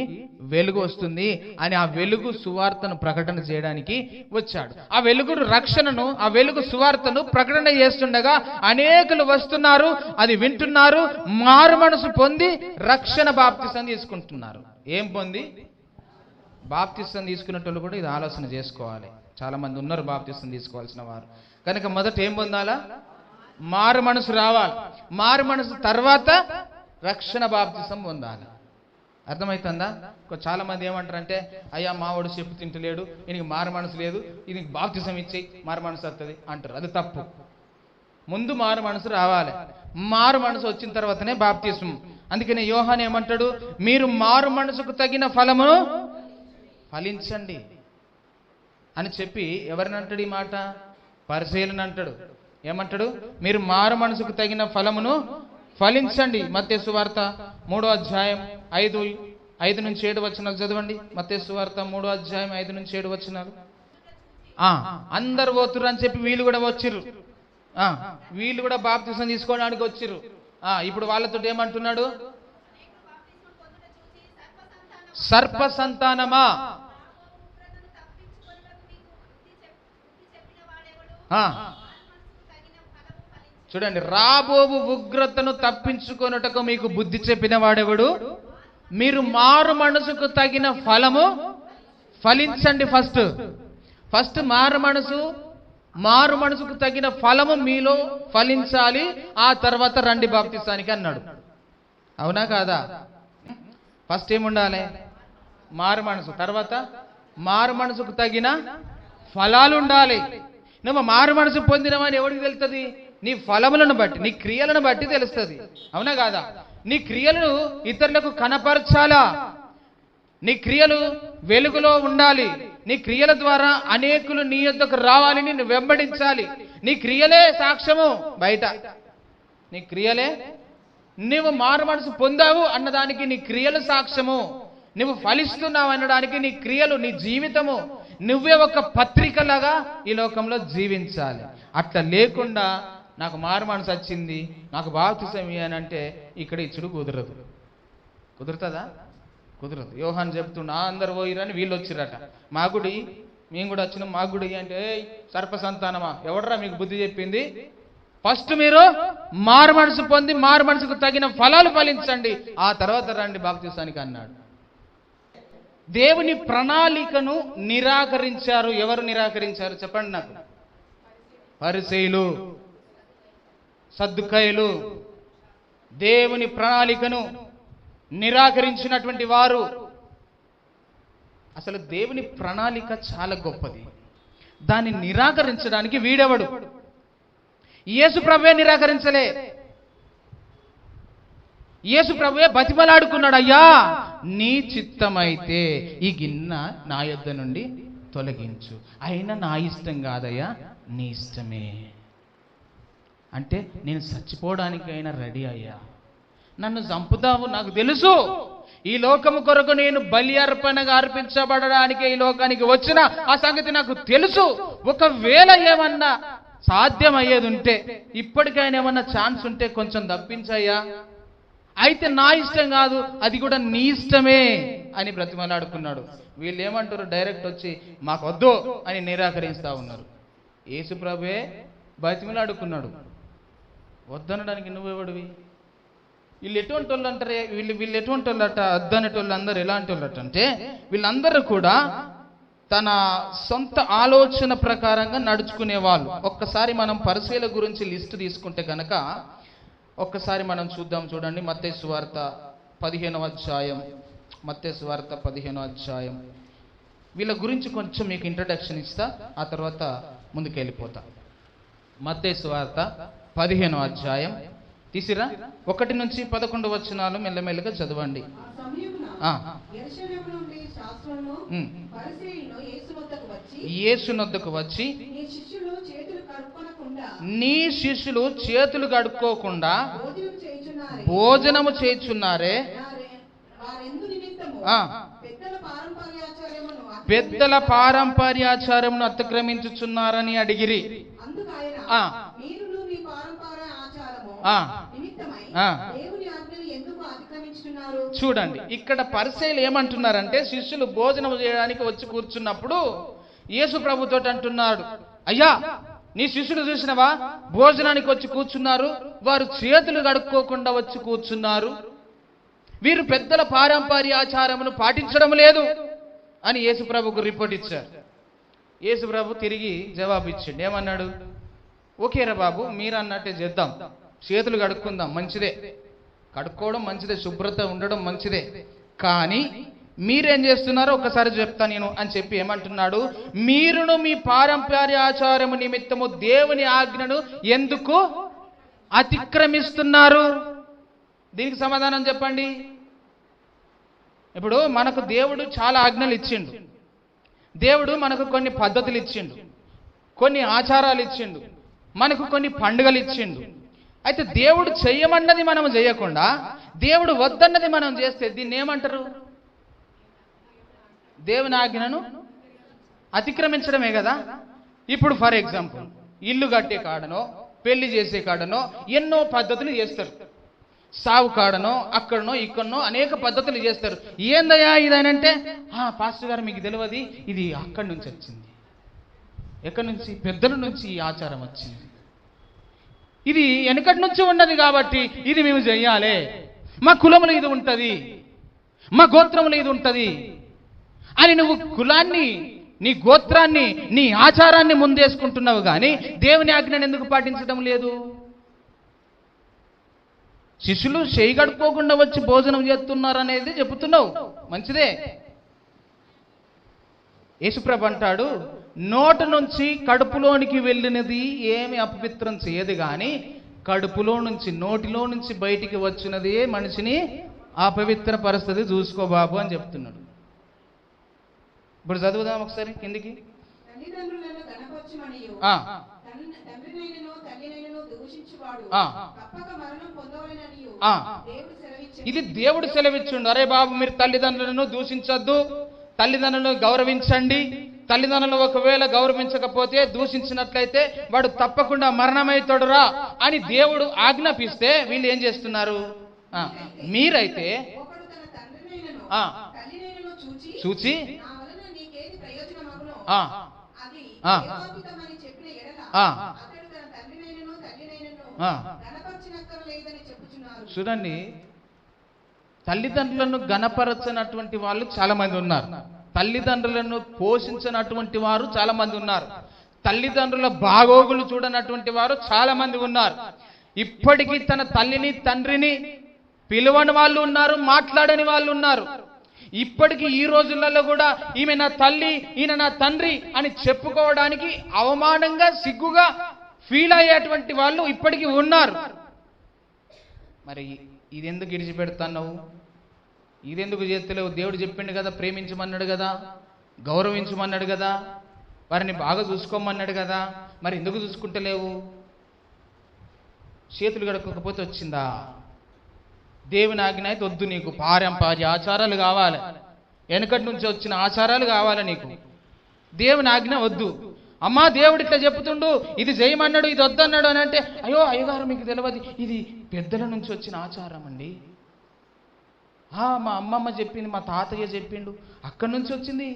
S1: వెలుగు వస్తుంది అని ఆ వెలుగు సువార్తను ప్రకటన చేయడానికి వచ్చాడు. ఆ వెలుగు రక్షణను, ఆ వెలుగు సువార్తను ప్రకటన చేస్తుండగా అనేకులు వస్తున్నారు, అది వింటున్నారు, మారు మనసు పొంది రక్షణ బాప్తిసం తీసుకుంటున్నారు. ఏం పొంది? బాప్తిసం తీసుకున్నట్టు కూడా ఇది ఆలోచన చేసుకోవాలి. చాలా మంది ఉన్నారు బాప్తిసం తీసుకోవాల్సిన వారు. కనుక మొదట ఏం పొందాలా? మారు మనసు రావాలి. మారు మనసు తర్వాత రక్షణ బాప్తిసం పొందాలి. అర్థమవుతుందా? చాలా మంది ఏమంటారంటే, అయ్యా మావాడు చెప్పు తింటలేడు, ఈయనకి మారు మనసు లేదు, ఈయనకి బాప్తిసం ఇచ్చి మారు మనసు వస్తుంది అంటారు. అది తప్పు. ముందు మారు మనసు రావాలి. మారు మనసు వచ్చిన తర్వాతనే బాప్తిసం. అందుకని యోహాను ఏమంటాడు? మీరు మారు మనసుకు తగిన ఫలమును ఫలించండి అని చెప్పి ఎవరిని అంటాడు ఈ మాట? పరిసయ్యులను అంటాడు. ఏమంటాడు? మీరు మారు మనసుకు తగిన ఫలమును ఫలించండి. మత్తయి సువార్త 3వ అధ్యాయం 5 నుంచి 7 వచనాలు చదవండి. మత్తయి సువార్త 3వ అధ్యాయం 5 నుంచి 7 వచనాలు. అందరు పోతుర్రు అని చెప్పి వీళ్ళు కూడా వచ్చిర్రు. వీళ్ళు కూడా బాప్తిసం తీసుకోవడానికి వచ్చిర్రు. ఇప్పుడు వాళ్ళతో ఏమంటున్నాడు? సర్ప సంతానమా, చూడండి, రాబోవు ఉగ్రతను తప్పించుకొనుటకు మీకు బుద్ధి చెప్పిన వాడెవడు? మీరు మారు మనసుకు తగిన ఫలము ఫలించండి. ఫస్ట్ మారు మనసుకు తగిన ఫలము మీలో ఫలించాలి. ఆ తర్వాత రండి బాప్తిసానికి అన్నాడు. అవునా కాదా? ఫస్ట్ ఏముండాలి? మారు మనసు. తర్వాత మారు మనసుకు తగిన ఫలాలు ఉండాలి. నువ్వు మారు మనసు పొందినవని ఎవరికి తెలుస్తుంది? నీ ఫలములను బట్టి, నీ క్రియలను బట్టి తెలుస్తుంది. అవునా కాదా? నీ క్రియలను ఇతరులకు కనపరచాలా? నీ క్రియలు వెలుగులో ఉండాలి. నీ క్రియల ద్వారా అనేకులు నీ యొద్దకు రావాలి, నిన్ను వెంబడించాలి. నీ క్రియలే సాక్ష్యము బయట. నీ క్రియలే, నువ్వు మారు మనసు పొందావు అన్నదానికి నీ క్రియలు సాక్ష్యము. నువ్వు ఫలిస్తున్నావు అనడానికి నీ క్రియలు, నీ జీవితము, నువ్వే ఒక పత్రికలాగా ఈ లోకంలో జీవించాలి. అట్లా లేకుండా నాకు మారు మనసు వచ్చింది, నాకు బాప్తిసం ఇయ్యనంటే ఇక్కడ ఇచ్చుడు కుదరదు. కుదురుతుందా? కుదరదు. యోహాను చెప్తుండ అందరు పోయిరని వీళ్ళు వచ్చిరట. మా గుడి, మేము కూడా వచ్చినాం, మా గుడి అంటే సర్ప సంతానమా, ఎవడరా మీకు బుద్ధి చెప్పింది? ఫస్ట్ మీరు మారు మనసు పొంది మారు మనసుకు తగిన ఫలాలు ఫలించండి, ఆ తర్వాత రండి బాప్తిసానికి అన్నాడు. దేవుని ప్రణాళికను నిరాకరించారు. ఎవరు నిరాకరించారు చెప్పండి నాకు? పరిసయ్యులు, సద్దుకయ్యులు. దేవుని ప్రణాళికను నిరాకరించినటువంటి వారు. అసలు దేవుని ప్రణాళిక చాలా గొప్పది. దాన్ని నిరాకరించడానికి వీడెవడు? యేసు ప్రభువే నిరాకరించలే. యేసు ప్రభువే బతిమలాడుకున్నాడు, అయ్యా నీ చిత్తమైతే ఈ గిన్నె నా యొద్ద నుండి తొలగించు, అయినా నా ఇష్టం కాదయ్యా నీ ఇష్టమే. అంటే నేను చచ్చిపోవడానికైనా రెడీ అయ్యా. నన్ను చంపుతావు నాకు తెలుసు. ఈ లోకము కొరకు నేను బలి అర్పణగా అర్పించబడడానికి ఈ లోకానికి వచ్చిన ఆ సంగతి నాకు తెలుసు. ఒకవేళ ఏమన్నా సాధ్యమయ్యేది ఉంటే, ఇప్పటికైనా ఏమన్నా ఛాన్స్ ఉంటే కొంచెం తప్పించయ్యా, అయితే నా ఇష్టం కాదు, అది కూడా నీ ఇష్టమే అని బ్రతిమలాడుకున్నాడు. వీళ్ళు ఏమంటారు? డైరెక్ట్ వచ్చి మాకు వద్దు అని నిరాకరిస్తా ఉన్నారు. యేసు ప్రభువే బ్రతిమలాడుకున్నాడు. వద్దనడానికి నువ్వెవడివి? వీళ్ళు ఎటువంటి వాళ్ళు అంటారే, వీళ్ళు ఎటువంటి వాళ్ళట? వద్దనేటోళ్ళు అందరూ ఎలాంటి వాళ్ళట అంటే, వీళ్ళందరూ కూడా తన సొంత ఆలోచన ప్రకారంగా నడుచుకునే వాళ్ళు. ఒక్కసారి మనం పరిసయ్యుల గురించి లిస్టు తీసుకుంటే కనుక ఒక్కసారి మనం చూద్దాం. చూడండి, మత్తయి సువార్త 15వ అధ్యాయం. మత్తయి సువార్త 15వ అధ్యాయం. వీళ్ళ గురించి కొంచెం మీకు ఇంట్రడక్షన్ ఇస్తా, ఆ తర్వాత ముందుకు వెళ్ళిపోతా. మత్తయి సువార్త 15వ అధ్యాయం తీసిరా, 1 నుంచి 11 వచనాలు మెల్లమెల్లగా చదవండి. యేసునొద్దకు వచ్చి నీ శిష్యులు చేతులు కడుక్కోకుండా భోజనము చేయుచున్నారే, పెద్దల పారంపర్యాచారమును అతిక్రమించుచున్నారని అడిగిరి. చూడండి, ఇక్కడ పరిసయ్యులు ఏమంటున్నారంటే, శిష్యులు భోజనం చేయడానికి వచ్చి కూర్చున్నప్పుడు యేసు ప్రభుతో అంటున్నాడు, అయ్యా నీ శిష్యులు చూసినవా, భోజనానికి వచ్చి కూర్చున్నారు, వారు చేతులు కడుక్కోకుండా వచ్చి కూర్చున్నారు, వీరు పెద్దల పారంపర్యాచారమును పాటించడం లేదు అని యేసు ప్రభుకు రిపోర్ట్ ఇచ్చారు. యేసు ప్రభు తిరిగి జవాబు ఇచ్చిండు. ఏమన్నాడు? ఓకేరా బాబు, మీరు అన్నట్టే చేద్దాం, చేతులు కడుక్కుందాం, మంచిదే, కడుక్కోవడం మంచిదే, శుభ్రత ఉండడం మంచిదే, కానీ మీరేం చేస్తున్నారో ఒకసారి చెప్తా నేను అని చెప్పి ఏమంటున్నాడు? మీరును మీ పారంపర్యాచారము నిమిత్తము దేవుని ఆజ్ఞను ఎందుకు అతిక్రమిస్తున్నారు? దీనికి సమాధానం చెప్పండి. ఇప్పుడు మనకు దేవుడు చాలా ఆజ్ఞలు ఇచ్చిండు, దేవుడు మనకు కొన్ని పద్ధతులు ఇచ్చిండు, కొన్ని ఆచారాలు ఇచ్చిండు, మనకు కొన్ని పండుగలు ఇచ్చిండు. అయితే దేవుడు చెయ్యమన్నది మనం చేయకుండా దేవుడు వద్దన్నది మనం చేస్తే దీన్ని ఏమంటారు? దేవుని ఆజ్ఞను అతిక్రమించడమే కదా. ఇప్పుడు ఫర్ ఎగ్జాంపుల్ ఇల్లు కట్టే కాడనో పెళ్లి చేసే కాడనో ఎన్నో పద్ధతులు చేస్తారు. సావు కాడనో అక్కడనో ఇక్కడనో అనేక పద్ధతులు చేస్తారు. ఏందయ్యా ఇదనంటే, పాస్టర్ గారు మీకు తెలియదు, ఇది అక్కడి నుంచి వచ్చింది. ఎక్కడి నుంచి? పెద్దల నుంచి ఈ ఆచారం వచ్చింది. ఇది వెనకటి నుంచి ఉన్నది కాబట్టి ఇది మేము చెయ్యాలి. మా కులములో ఇది ఉంటుంది, మా గోత్రములో ఇది ఉంటుంది అని నువ్వు కులాన్ని, నీ గోత్రాన్ని, నీ ఆచారాన్ని ముందేసుకుంటున్నావు కానీ దేవుని ఆజ్ఞను ఎందుకు పాటించడం లేదు? శిష్యులు చేయి గడుపుకోకుండా వచ్చి భోజనం చేస్తున్నారు అనేది చెబుతున్నావు, మంచిదే. యేసుప్రభు అంటాడు, నోటి నుంచి కడుపులోనికి వెళ్ళినది ఏమి అపవిత్రం చేయదు కానీ కడుపులో నుంచి, నోటిలో నుంచి బయటికి వచ్చినది మనిషిని అపవిత్ర పరిస్థితి, చూసుకో బాబు అని చెప్తున్నాడు. ఇప్పుడు చదువుదాం ఒకసారి కిందికి. ఇది దేవుడు సెలవిచ్చుండు. అరే బాబు, మీరు తల్లిదండ్రులను దూషించొద్దు, తల్లిదండ్రులను గౌరవించండి. తల్లిదండ్రులను ఒకవేళ గౌరవించకపోతే, దూషించినట్లయితే వాడు తప్పకుండా మరణమైతాడురా అని దేవుడు ఆజ్ఞాపిస్తే వీళ్ళు ఏం చేస్తున్నారు? మీరైతే చూచి చూడండి, తల్లిదండ్రులను గణపరచనటువంటి వాళ్ళు చాలా మంది ఉన్నారు, తల్లిదండ్రులను పోషించినటువంటి వారు చాలా మంది ఉన్నారు, తల్లిదండ్రుల బాగోగులు చూడనటువంటి వారు చాలా మంది ఉన్నారు. ఇప్పటికీ తన తల్లిని తండ్రిని పిలువని వాళ్ళు ఉన్నారు, మాట్లాడని వాళ్ళు ఉన్నారు. ఇప్పటికీ ఈ రోజులలో కూడా ఈమె నా తల్లి, ఈయన నా తండ్రి అని చెప్పుకోవడానికి అవమానంగా, సిగ్గుగా ఫీల్ అయ్యేటువంటి వాళ్ళు ఇప్పటికీ ఉన్నారు. మరి ఇదెందుకు విడిచిపెడుతున్నావు? ఇదెందుకు చేస్తలేవు? దేవుడు చెప్పిండు కదా, ప్రేమించమన్నాడు కదా, గౌరవించమన్నాడు కదా, వారిని బాగా చూసుకోమన్నాడు కదా, మరి ఎందుకు చూసుకుంటలేవు? చేతులు గడపకపోతే వచ్చిందా? దేవుని ఆజ్ఞ అయితే వద్దు నీకు. పారంపర్య ఆచారాలు కావాలి, వెనకటి నుంచి వచ్చిన ఆచారాలు కావాలి నీకు. దేవుని ఆజ్ఞ వద్దు. అమ్మా దేవుడు ఇట్లా చెప్తుండు, ఇది చేయమన్నాడు, ఇది వద్దన్నాడు అని అంటే, అయ్యో అయ్యగారు మీకు తెలియదు, ఇది పెద్దల నుంచి వచ్చిన ఆచారం అండి. మా అమ్మమ్మ చెప్పింది, మా తాతయ్య చెప్పిండు, అక్కడి నుంచి వచ్చింది.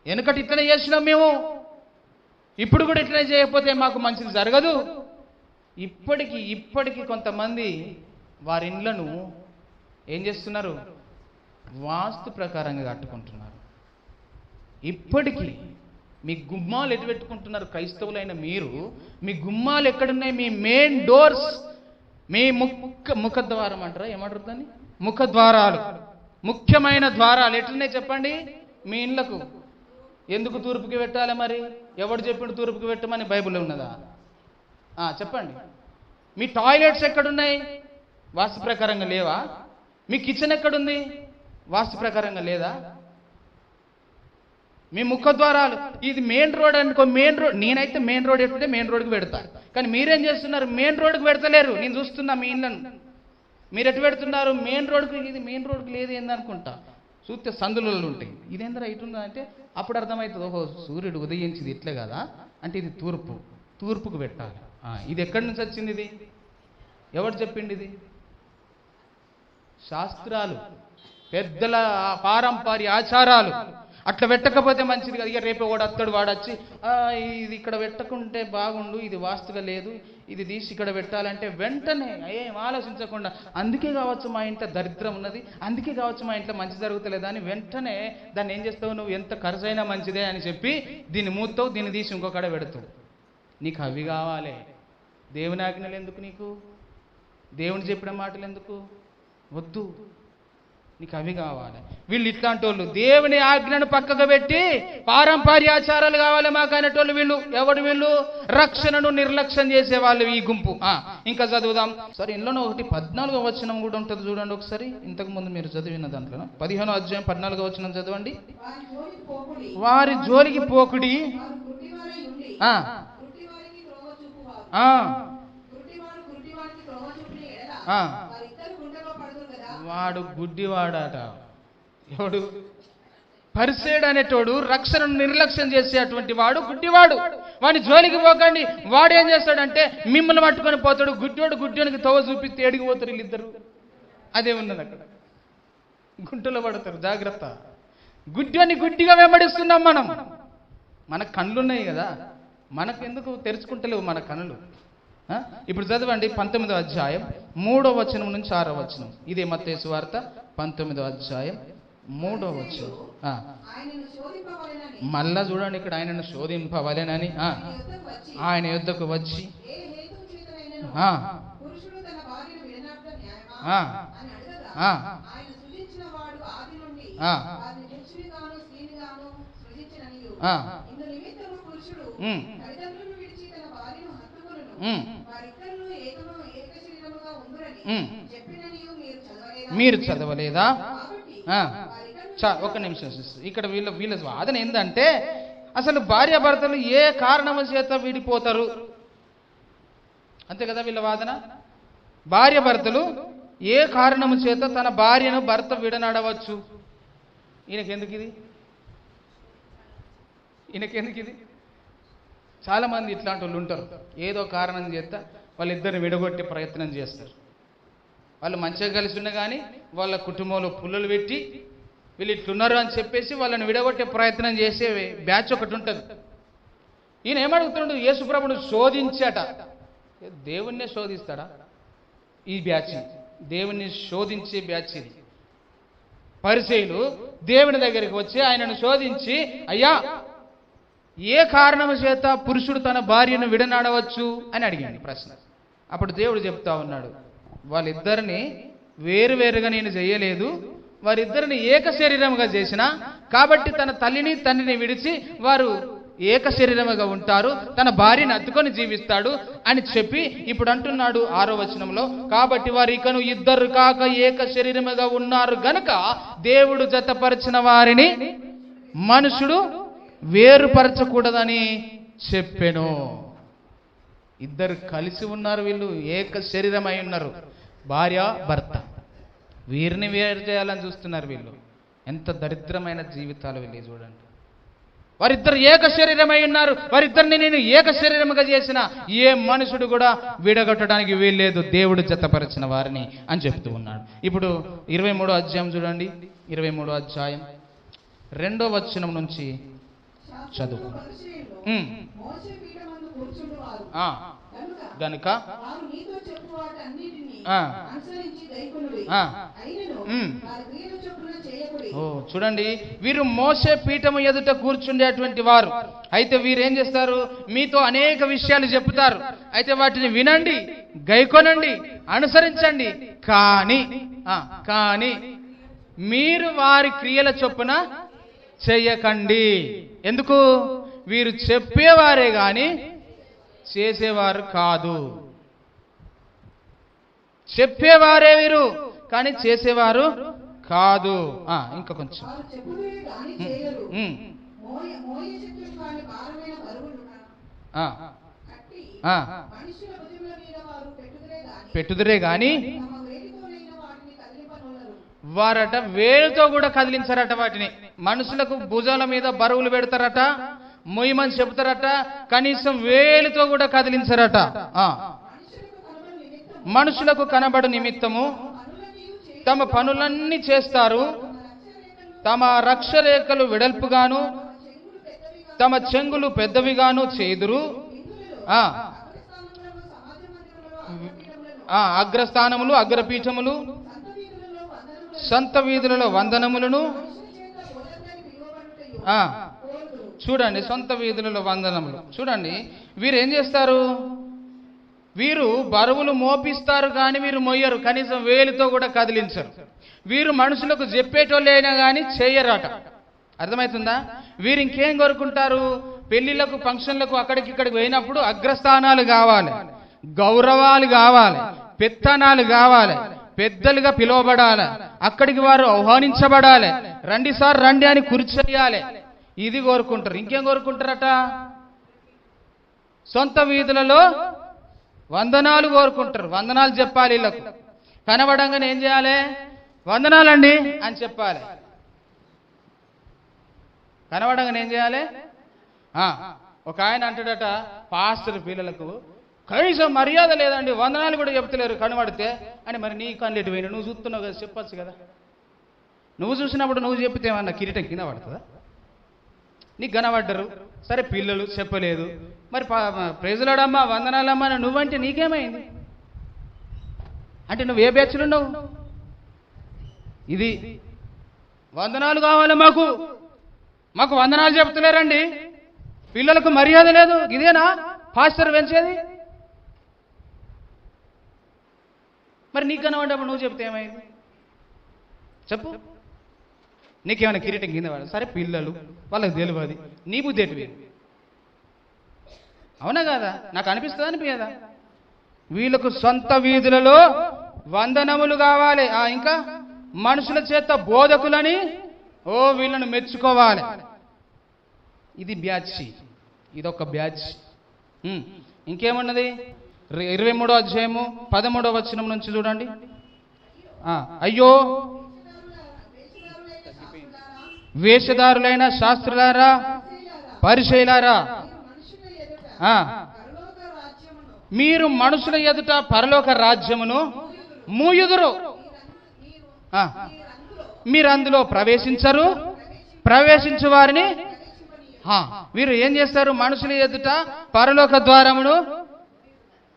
S1: వెనకటి ఇట్లనే చేసినాం మేము, ఇప్పుడు కూడా ఇట్లనే చేయకపోతే మాకు మంచిది జరగదు. ఇప్పటికీ కొంతమంది వారి ఇండ్లను ఏం చేస్తున్నారు? వాస్తు ప్రకారంగా కట్టుకుంటున్నారు. ఇప్పటికీ మీ గుమ్మాలు ఎటు పెట్టుకుంటున్నారు? క్రైస్తవులైన మీరు మీ గుమ్మాలు ఎక్కడున్నాయి? మీ మెయిన్ డోర్స్, మీ ముఖద్వారం అంటారా, ఏమంటారు దాన్ని? ముఖద్వారాలు, ముఖ్యమైన ద్వారాలు ఎట్లున్నాయి చెప్పండి? మీ ఇండ్లకు ఎందుకు తూర్పుకి పెట్టాలి? మరి ఎవడు చెప్పిండు తూర్పుకి పెట్టమని? బైబిల్లో ఉన్నదా? చెప్పండి. మీ టాయిలెట్స్ ఎక్కడున్నాయి? వాస్తు ప్రకారంగా లేవా? మీ కిచెన్ ఎక్కడుంది? వాస్తు ప్రకారంగా లేదా? మీ ముఖద్వారాలు, ఇది మెయిన్ రోడ్ అనుకో, మెయిన్ రోడ్, నేనైతే మెయిన్ రోడ్ ఎట్టుంటే మెయిన్ రోడ్కి పెడతా, కానీ మీరేం చేస్తున్నారు? మెయిన్ రోడ్కి పెడతలేరు. నేను చూస్తున్నా మీ ఇళ్ళను, మీరు ఎటు పెడుతున్నారు? మెయిన్ రోడ్కి. ఇది మెయిన్ రోడ్కి లేదు ఏందనుకుంటా, చూస్తే సందులలో ఉంటాయి. ఇదేంద్ర ఇటుందా అంటే అప్పుడు అర్థమవుతుంది, ఓహో సూర్యుడు ఉదయించింది ఇట్లే కదా అంటే ఇది తూర్పుకు పెట్టాలి. ఇది ఎక్కడి నుంచి వచ్చింది? ఇది ఎవరు చెప్పింది? ఇది శాస్త్రాలు, పెద్దల పారంపర్య ఆచారాలు. అట్లా పెట్టకపోతే మంచిది కదా. ఇక రేపు వాడు అత్తడు, వాడు వచ్చి ఇది ఇక్కడ పెట్టకుంటే బాగుండు, ఇది వాస్తుగా లేదు, ఇది తీసి ఇక్కడ పెట్టాలంటే వెంటనే ఏం ఆలోచించకుండా, అందుకే కావచ్చు మా ఇంట్లో దరిద్రం ఉన్నది, అందుకే కావచ్చు మా ఇంట్లో మంచి జరుగుతలేదా అని వెంటనే దాన్ని ఏం చేస్తావు నువ్వు? ఎంత ఖర్చైనా మంచిదే అని చెప్పి దీన్ని మూస్తావు, దీన్ని తీసి ఇంకొకడ పెడతావు. నీకు అవి కావాలి. దేవుని ఆజ్ఞలు ఎందుకు నీకు? దేవుని చెప్పిన మాటలు ఎందుకు? వద్దు. నీకు అవి కావాలి. వీళ్ళు ఇట్లాంటి వాళ్ళు దేవుని ఆజ్ఞను పక్కకు పెట్టి పారంపర్యాచారాలు కావాలి మాకు అనేటోళ్ళు వీళ్ళు. ఎవడు వీళ్ళు? రక్షణను నిర్లక్ష్యం చేసే వాళ్ళు ఈ గుంపు. ఇంకా చదువుదాం సరే. ఇందులోనే ఒకటి 14వ వచనం కూడా ఉంటుంది చూడండి ఒకసారి. ఇంతకు ముందు మీరు చదివిన దాంట్లో 15వ అధ్యాయం 14వ వచనం చదవండి. వారి జోలికి పోకుడి, వాడు గుడ్డివాడట. ఎవడు? పరిసేయుడు అనేటోడు రక్షణను నిర్లక్ష్యం చేసేటువంటి వాడు గుడ్డివాడు. వాడి జోలికి పోకండి. వాడు ఏం చేస్తాడంటే మిమ్మల్ని పట్టుకొని పోతాడు. గుడ్డివానికి తోవ చూపిస్తే ఏడికి పోతారు వీళ్ళిద్దరు. అదే ఉన్నది అక్కడ. గుంటలో పడతారు. జాగ్రత్త. గుడ్డివాన్ని గుడ్డిగా వెంబడిస్తున్నాం మనం. మన కళ్ళున్నాయి కదా, మనకెందుకు తెరుచుకుంటలేవు మన కనులు? ఇప్పుడు చదవండి 19వ అధ్యాయం 3వ వచనం నుంచి 6వ వచనం. ఇదే మత్తయి సువార్త 19వ అధ్యాయం 3వ వచనం. మళ్ళా చూడండి ఇక్కడ, ఆయనను శోధింపవలెనని ఆయన యుద్ధకు వచ్చి మీరు చదవలేదా? ఒక నిమిషం. ఇక్కడ వీళ్ళ వాదన ఏంటంటే అసలు భార్యాభర్తలు ఏ కారణము చేత విడిపోతారు, అంతే కదా వీళ్ళ వాదన. భార్యాభర్తలు ఏ కారణము చేత తన భార్యను భర్త విడనాడవచ్చు. ఈయనకెందుకు ఇది? చాలా మంది ఇట్లాంటి వాళ్ళు ఉంటారు. ఏదో కారణం చేత వాళ్ళిద్దరిని విడగొట్టే ప్రయత్నం చేస్తారు. వాళ్ళు మంచిగా కలిసి ఉన్నా కానీ వాళ్ళ కుటుంబంలో పుల్లలు పెట్టి వీళ్ళు ఇట్లున్నారు అని చెప్పేసి వాళ్ళని విడగొట్టే ప్రయత్నం చేసే బ్యాచ్ ఒకటి ఉంటుంది. ఈయన ఏమడుగుతున్నాడు? యేసుప్రభును శోధించట. దేవుణ్ణే శోధిస్తాడా ఈ బ్యాచ్? దేవుణ్ణి శోధించే బ్యాచ్ ఇది. పరిసయ్యులు దేవుని దగ్గరికి వచ్చి ఆయనను శోధించి, అయ్యా ఏ కారణము చేత పురుషుడు తన భార్యను విడనాడవచ్చు అని అడిగాడు ప్రశ్న. అప్పుడు దేవుడు చెప్తా ఉన్నాడు, వాళ్ళిద్దరిని వేరువేరుగా నేను చేయలేదు, వారిద్దరిని ఏక శరీరముగా చేసిన, కాబట్టి తన తల్లిని తండ్రిని విడిచి వారు ఏక శరీరముగా ఉంటారు, తన భార్యను అత్తుకొని జీవిస్తాడు అని చెప్పి ఇప్పుడు అంటున్నాడు 6వ వచనంలో, కాబట్టి వారు ఇకను ఇద్దరు కాక ఏక శరీరముగా ఉన్నారు గనుక దేవుడు జతపరిచిన వారిని మనుషుడు వేరుపరచకూడదని చెప్పెను. ఇద్దరు కలిసి ఉన్నారు, వీళ్ళు ఏక శరీరమై ఉన్నారు, భార్య భర్త. వీరిని వేరు చేయాలని చూస్తున్నారు వీళ్ళు. ఎంత దరిద్రమైన జీవితాలు వీళ్ళు చూడండి. వారిద్దరు ఏక శరీరమై ఉన్నారు, వారిద్దరిని నేను ఏక శరీరముగా చేసిన ఏ మనుషుడు కూడా విడగొట్టడానికి వీల్లేదు, దేవుడు జతపరిచిన వారిని అని చెప్తూ ఉన్నాడు. ఇప్పుడు 23వ అధ్యాయం చూడండి. 23వ అధ్యాయం 2వ వచనం నుంచి చదువు. గనుక చూడండి, వీరు మోసే పీఠము ఎదుట కూర్చుండేటువంటి వారు. అయితే వీరు ఏం చేస్తారు? మీతో అనేక విషయాలు చెప్తారు, అయితే వాటిని వినండి, గైకొనండి, అనుసరించండి. కానీ మీరు వారి క్రియల చొప్పున చెయ్యకండి. ఎందుకు? వీరు చెప్పేవారే గాని చేసేవారు కాదు. చెప్పేవారే వీరు, కానీ చేసేవారు కాదు. ఇంకా కొంచెం పెట్టుదురే గాని వారట వేలుతో కూడా కదిలించారట వాటిని. మనుషులకు భుజాల మీద బరువులు పెడతారట, మొయ్యమని చెబుతారట, కనీసం వేలుతో కూడా కదిలించారట. మనుషులకు కనబడు నిమిత్తము తమ పనులన్నీ చేస్తారు, తమ రక్షరేఖలు వెడల్పుగాను తమ చెంగులు పెద్దవిగాను చేదురు. అగ్రస్థానములు, అగ్రపీఠములు, సంత వీధులలో వందనములను. చూడండి, సొంత వీధులలో వందనములు. చూడండి, వీరు ఏం చేస్తారు? వీరు బరువులు మోపిస్తారు కానీ వీరు మొయ్యరు, కనీసం వేలితో కూడా కదిలించరు. వీరు మనుషులకు చెప్పేటోళ్ళైనా కానీ చేయరట. అర్థమవుతుందా? వీరు ఇంకేం కోరుకుంటారు? పెళ్లిళ్లకు, ఫంక్షన్లకు, అక్కడికి ఇక్కడికి పోయినప్పుడు అగ్రస్థానాలు కావాలి, గౌరవాలు కావాలి, పెత్తనాలు కావాలి, పెద్దలుగా పిలువబడాలి, అక్కడికి వారు ఆహ్వానించబడాలి, రండి సార్ రండి అని కూర్చోయాలి. ఇది కోరుకుంటారు. ఇంకేం కోరుకుంటారట? సొంత వీధులలో వందనాలు కోరుకుంటారు. వందనాలు చెప్పాలి. వీళ్ళకు కనబడంగానే ఏం చేయాలి? వందనాలండి అని చెప్పాలి. కనబడంగానే ఏం చేయాలి? ఒక ఆయన అంటాడట, పాస్టర్ పిల్లలకు కనీసం మర్యాద లేదండి, వందనాలు కూడా చెప్తలేరు కనబడితే అని. మరి నీ కన్నెటు పోయినా నువ్వు చూస్తున్నావు కదా, చెప్పచ్చు కదా. నువ్వు చూసినప్పుడు నువ్వు చెప్తే ఏమన్నా కిరీటం కింద పడుతుందా? నీకు కనబడ్డరు, సరే పిల్లలు చెప్పలేదు, మరి ప్రైజులాడమ్మా వందనాలమ్మా నువ్వంటే నీకేమైంది? అంటే నువ్వు ఏ బ్యాచ్లు ఉన్నావు? ఇది వందనాలు కావాలి మాకు, మాకు వందనాలు చెప్తలేరండి, పిల్లలకు మర్యాద లేదు, ఇదేనా పాస్టర్ పెంచేది? మరి నీకు కనబడ్డప్పుడు నువ్వు చెప్తే ఏమైంది చెప్పు? నీకేమైనా కిరీటం కింద పడదు, సరే పిల్లలు వాళ్ళకి తెలియదు, నీ బుద్ధి ఎటువి? అవునా కదా? నాకు అనిపిస్తుంది అనిపించదా? వీళ్ళకు సొంత వీధులలో వందనములు కావాలి, ఇంకా మనుషుల చేత బోధకులని వీళ్ళను మెచ్చుకోవాలి. ఇది బ్యాచ్, ఇదొక బ్యాచ్. ఇంకేమున్నది? 23వ అధ్యాయము 13వ వచనం నుంచి చూడండి. అయ్యో వేషధారులైన శాస్త్రులారా, పరిచయులారా, మీరు మనుషుల ఎదుట పరలోక రాజ్యమును మూయుదురు, మీరు అందులో ప్రవేశించరు, ప్రవేశించు వారిని వీరు ఏం చేస్తారు? మనుషుల ఎదుట పరలోక ద్వారమును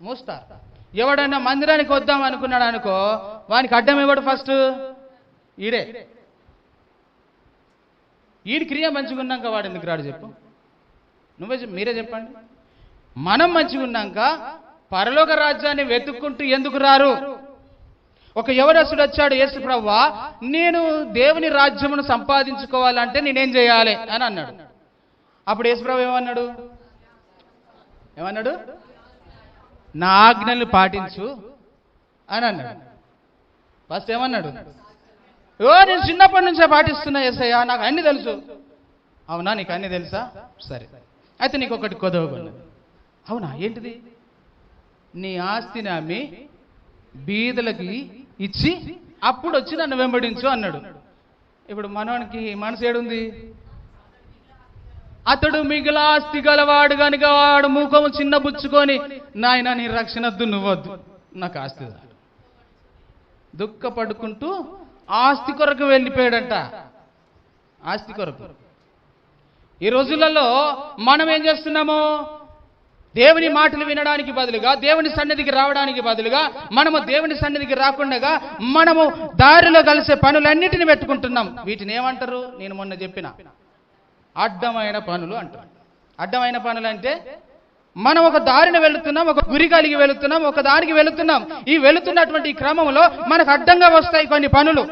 S1: మూస్తారు. ఎవడైనా మందిరానికి వద్దాం అనుకున్నాడు అనుకో, వానికి అడ్డం ఇవ్వడు ఫస్ట్ ఈడే. ఈడి క్రియ మంచిగా ఉన్నాక వాడు ఎందుకు రాడు చెప్పు? మీరే చెప్పండి. మనం మంచిగా ఉన్నాక పరలోక రాజ్యాన్ని వెతుక్కుంటూ ఎందుకు రారు? ఒక యవనస్తుడు వచ్చాడు, యేసు ప్రభువా నేను దేవుని రాజ్యమును సంపాదించుకోవాలంటే నేనేం చేయాలి అని అన్నాడు. అప్పుడు యేసు ప్రభు ఏమన్నాడు? నా ఆజ్ఞలు పాటించు అని అన్నాడు. ఫస్ట్ ఏమన్నాడు? నేను చిన్నప్పటి నుంచే పాటిస్తున్నా యేసయ్య, నాకు అన్ని తెలుసు. అవునా, నీకు అన్ని తెలుసా? సరే అయితే నీకు ఒకటి కొదవగలదు. అవునా, ఏంటిది? నీ ఆస్తిని అమ్మి బీదలకి ఇచ్చి అప్పుడు వచ్చి నన్ను వెంబడించు అన్నాడు. ఇప్పుడు మనవానికి మనసు ఏడుంది? అతడు మిగిలాస్తి గలవాడు కనుక వాడు ముఖము చిన్నబుచ్చుకొని, నాయన నీ రక్షణద్దు, నువ్వద్దు, నాకు ఆస్తి దుఃఖపడుకుంటూ ఆస్తి కొరకు వెళ్ళిపోయాడంట. ఆస్తి కొరకు. ఈ రోజులలో మనం ఏం చేస్తున్నాము? దేవుని మాటలు వినడానికి బదులుగా, దేవుని సన్నిధికి రావడానికి బదులుగా, మనము దేవుని సన్నిధికి రాకుండా మనము దారిలో కలిసే పనులన్నిటిని పెట్టుకుంటున్నాం. వీటిని ఏమంటారు? నేను మొన్న చెప్పిన అడ్డమైన పనులు అంటారు. అడ్డమైన పనులు అంటే మనం ఒక దారిని వెళుతున్నాం, ఒక గురి కలిగి వెళుతున్నాం, ఒక దారికి వెళుతున్నాం. ఈ వెళుతున్నటువంటి క్రమంలో మనకు అడ్డంగా వస్తాయి కొన్ని పనులు.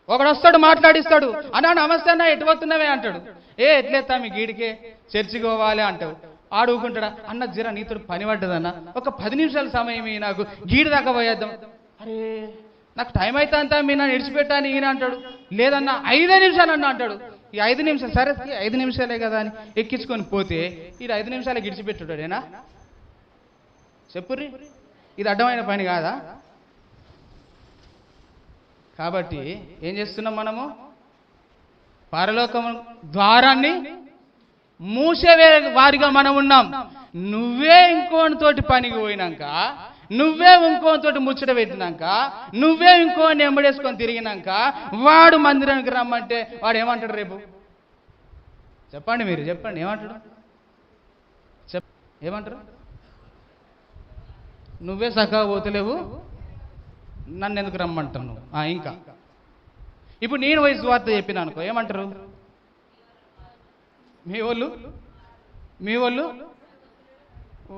S1: ఒకడు వస్తాడు, మాట్లాడిస్తాడు, అన్నా నమస్తే అన్న ఎటు పోతున్నావే అంటాడు. ఎట్లేస్తా మీ గీడికే చర్చికి పోవాలి అంటావు. ఆడుకుంటాడా? అన్న జర నీతో పని పడ్డదన్న, ఒక 10 నిమిషాల సమయం నాకు గీడి దాకా పోయేద్దాం. అరే నాకు టైం అయితే అంతా మీ నన్ను విడిచిపెట్టాను ఈయన అంటాడు. లేదన్నా 5 నిమిషాలు అన్న అంటాడు. ఈ 5 నిమిషాలు సరే 5 నిమిషాలే కదా అని ఎక్కించుకొని పోతే ఈ 5 నిమిషాలు గిడిచిపెట్టుడాడేనా? చెప్పుర్రి, ఇది అడ్డమైన పని కాదా? కాబట్టి ఏం చేస్తున్నాం మనము? పరలోకం ద్వారాన్ని మూసేవే వారిగా మనం ఉన్నాం. నువ్వే ఇంకోనితోటి పనికి పోయినాక, నువ్వే ఇంకోనితోటి ముచ్చట పెట్టినాక, నువ్వే ఇంకోని ఎంబడేసుకొని తిరిగినాక వాడు మందిరానికి రమ్మంటే వాడు ఏమంటాడు రేపు? చెప్పండి, మీరు చెప్పండి, ఏమంటాడు? ఏమంటారు? నువ్వే సఖా పోతలేవు, నన్ను ఎందుకు రమ్మంటావు నువ్వు? ఇంకా ఇప్పుడు నేను వయసు వార్త చెప్పినా అనుకో, ఏమంటారు మీ వాళ్ళు?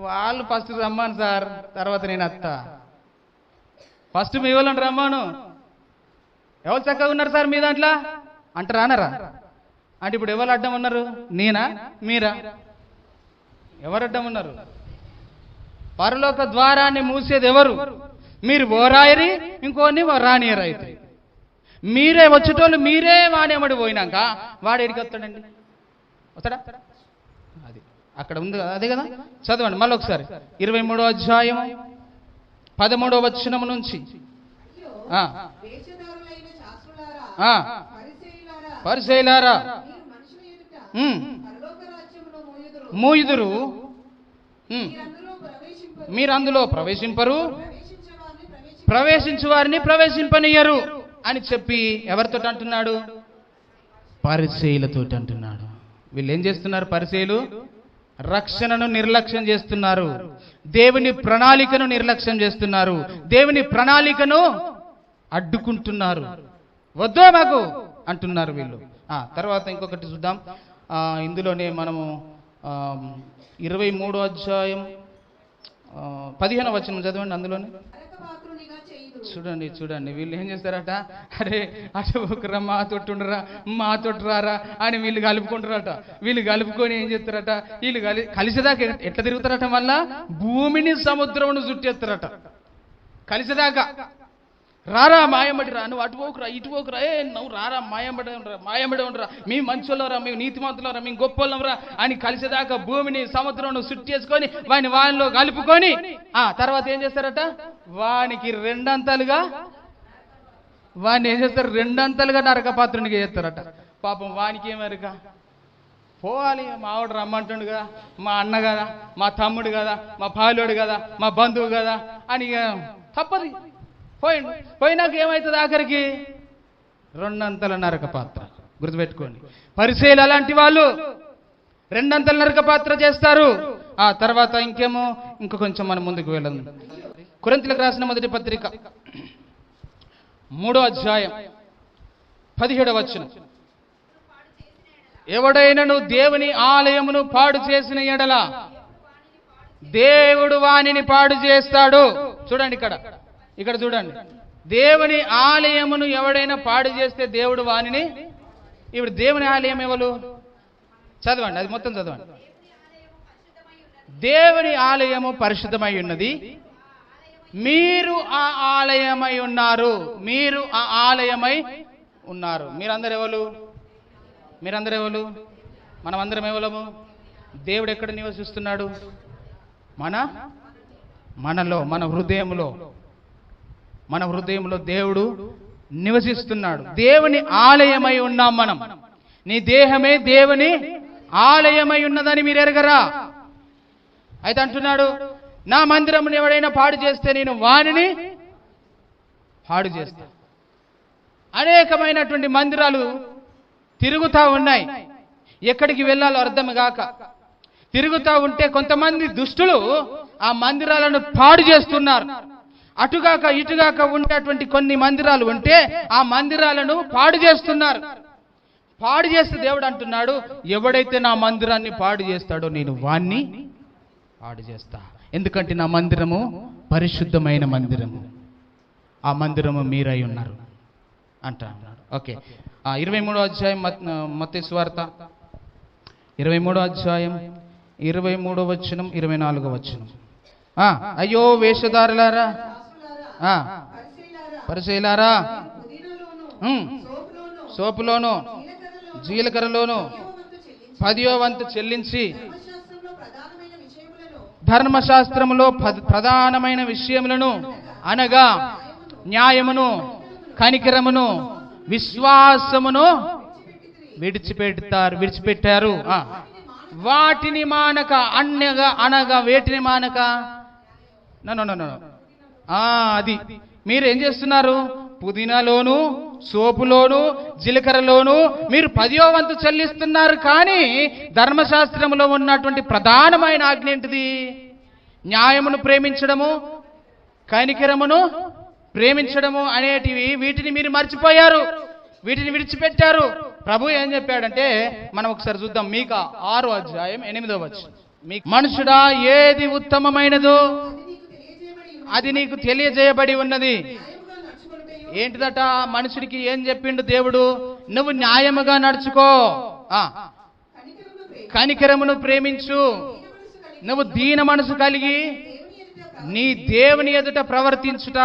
S1: వాళ్ళు ఫస్ట్ రమ్మాను సార్, తర్వాత నేను అత్త. ఫస్ట్ మీ వాళ్ళని రమ్మాను, ఎవరు చక్కగా ఉన్నారు సార్ మీ దాంట్లో అంటారా అనరా? అంటే ఇప్పుడు ఎవరు అడ్డం ఉన్నారు? నేనా మీరా? ఎవరు అడ్డం ఉన్నారు? పరలోక ద్వారాన్ని మూసేది ఎవరు? మీరు ఓరాయరి, ఇంకోని రానియరు. అయితే మీరే వచ్చేటోళ్ళు మీరే వాడేమడి పోయినాక వాడు ఎడికి వస్తాడండి? వస్తాడా? అది అక్కడ ఉంది కదా, అదే కదా. చదవండి మళ్ళీ ఒకసారి 23వ అధ్యాయం 13వ వచనం నుంచి. పరిసయ్యులారా మూయుదురు, మీరు అందులో ప్రవేశింపరు, ప్రవేశించు వారిని ప్రవేశింపనియ్యరు అని చెప్పి ఎవరితో అంటున్నాడు? పరిసయ్యులతో అంటున్నాడు. వీళ్ళు ఏం చేస్తున్నారు? పరిసయ్యులు రక్షణను నిర్లక్ష్యం చేస్తున్నారు, దేవుని ప్రణాళికను నిర్లక్ష్యం చేస్తున్నారు, దేవుని ప్రణాళికను అడ్డుకుంటున్నారు. వద్దో మాకు అంటున్నారు వీళ్ళు. తర్వాత ఇంకొకటి చూద్దాం. ఇందులోనే మనము 23వ అధ్యాయం 15వ వచనం చదవండి. అందులోనే చూడండి చూడండి వీళ్ళు ఏం చేస్తారట? అరే అటు ఒకరా, మా తొట్టుండరా, మా తొట్టురారా అని వీళ్ళు కలుపుకుంటారట. వీళ్ళు కలుపుకొని ఏం చేస్తారట? వీళ్ళు కలిసేదాకా ఎట్లా తిరుగుతారట? మళ్ళా భూమిని సముద్రమును చుట్టేస్తారట. కలిసేదాకా రారా మాయమడి రా, నువ్వు అటు పోకురా, ఇటు పోకురా, నువ్వు రారా మాయమడి ఉండరా, మాయమడి ఉండరా, మీ మంచోళ్ళరా, మీ నీతిమంతులరా, మీ గొప్పోళ్ళంరా అని కలిసేదాకా భూమిని సముద్రం చుట్టేసుకొని వానిలో కలుపుకొని తర్వాత ఏం చేస్తారట? వానికి రెండంతలుగా వాడిని ఏం చేస్తారు? రెండంతలుగా నరక పాత్రునికి చేస్తారట. పాపం వానికి ఏమరిక? పోవాలి, మా ఆవిడ రమ్మంటుండు కదా, మా అన్న కదా, మా తమ్ముడు కదా, మా పాలోడు కదా, మా బంధువు కదా అని తప్పది. పోయినాక ఏమవుతుంది? ఆఖరికి రెండంతల నరక పాత్ర. గుర్తుపెట్టుకోండి, పరిసయ్యులు అలాంటి వాళ్ళు రెండంతల నరక పాత్ర చేస్తారు. తర్వాత ఇంకేమో ఇంకా కొంచెం మనం ముందుకు వెళ్ళదు. కొరింథీయులకు రాసిన మొదటి పత్రిక 3వ అధ్యాయం 17వ వచనం. ఎవడైనను దేవుని ఆలయమును పాడు చేసిన ఎడల దేవుడు వానిని పాడు చేస్తాడు. చూడండి ఇక్కడ చూడండి, దేవుని ఆలయమును ఎవడైనా పాడు చేస్తే దేవుడు వానిని. ఇప్పుడు దేవుని ఆలయం ఎవరు? చదవండి, అది మొత్తం చదవండి. దేవుని ఆలయము పరిశుద్ధమై ఉన్నది, మీరు ఆ ఆలయమై ఉన్నారు. మీరు ఆ ఆలయమై ఉన్నారు. మీరందరూ ఎవరు? మనమందరం ఎవరము? దేవుడు ఎక్కడ నివసిస్తున్నాడు? మనలో, మన హృదయంలో దేవుడు నివసిస్తున్నాడు. దేవుని ఆలయమై ఉన్నాం మనం. నీ దేహమే దేవుని ఆలయమై ఉన్నదని మీరు ఎరగరా? అయితే అంటున్నాడు, నా మందిరమును ఎవడైనా పాడు చేస్తే నేను వానిని పాడు చేస్తా. అనేకమైనటువంటి మందిరాలు తిరుగుతూ ఉన్నాయి, ఎక్కడికి వెళ్ళాలో అర్థం కాక తిరుగుతూ ఉంటే కొంతమంది దుష్టులు ఆ మందిరాలను పాడు చేస్తున్నారు. అటుగాక ఇటుగాక ఉండేటువంటి కొన్ని మందిరాలు ఉంటే ఆ మందిరాలను పాడు చేస్తున్నారు. పాడు చేస్తే దేవుడు అంటున్నాడు, ఎవడైతే నా మందిరాన్ని పాడు చేస్తాడో నేను వాణ్ణి పాడు చేస్తా. ఎందుకంటే నా మందిరము పరిశుద్ధమైన మందిరము, ఆ మందిరము మీరై ఉన్నారు అంటున్నాడు. ఓకే, 23వ అధ్యాయం మత్తయి సువార్త 23వ అధ్యాయం 23వ వచనం 24వ వచనం. అయ్యో వేషధారులారా, పరిసయ్యులారా, సోపులోను జీలకర్రలోను 10వ వంతు చెల్లించి ధర్మశాస్త్రములో ప్రధానమైన విషయములను అనగా న్యాయమును, కనికరమును, విశ్వాసమును విడిచిపెట్టారు. వాటిని మానక, అనగా వేటిని మానక. అది మీరు ఏం చేస్తున్నారు? పుదీనాలోను, సోపులోను, జీలకర్రలోను మీరు 10వ వంతు చెల్లిస్తున్నారు. కానీ ధర్మశాస్త్రంలో ఉన్నటువంటి ప్రధానమైన ఆజ్ఞ ఏంటిది? న్యాయమును ప్రేమించడము, కనికరమును ప్రేమించడము అనేటివి. వీటిని మీరు మర్చిపోయారు, వీటిని విడిచిపెట్టారు. ప్రభు ఏం చెప్పాడంటే మనం ఒకసారి చూద్దాం. మీకా 6వ అధ్యాయం 8వ వచనం. మనుషుడా, ఏది ఉత్తమమైనదో అది నీకు తెలియజేయబడి ఉన్నది. ఏంటిదట? మనుషుడికి ఏం చెప్పిండు దేవుడు? నువ్వు న్యాయముగా నడుచుకో, కనికరమును ప్రేమించు, నువ్వు దీన మనసు కలిగి నీ దేవుని ఎదుట ప్రవర్తించుట,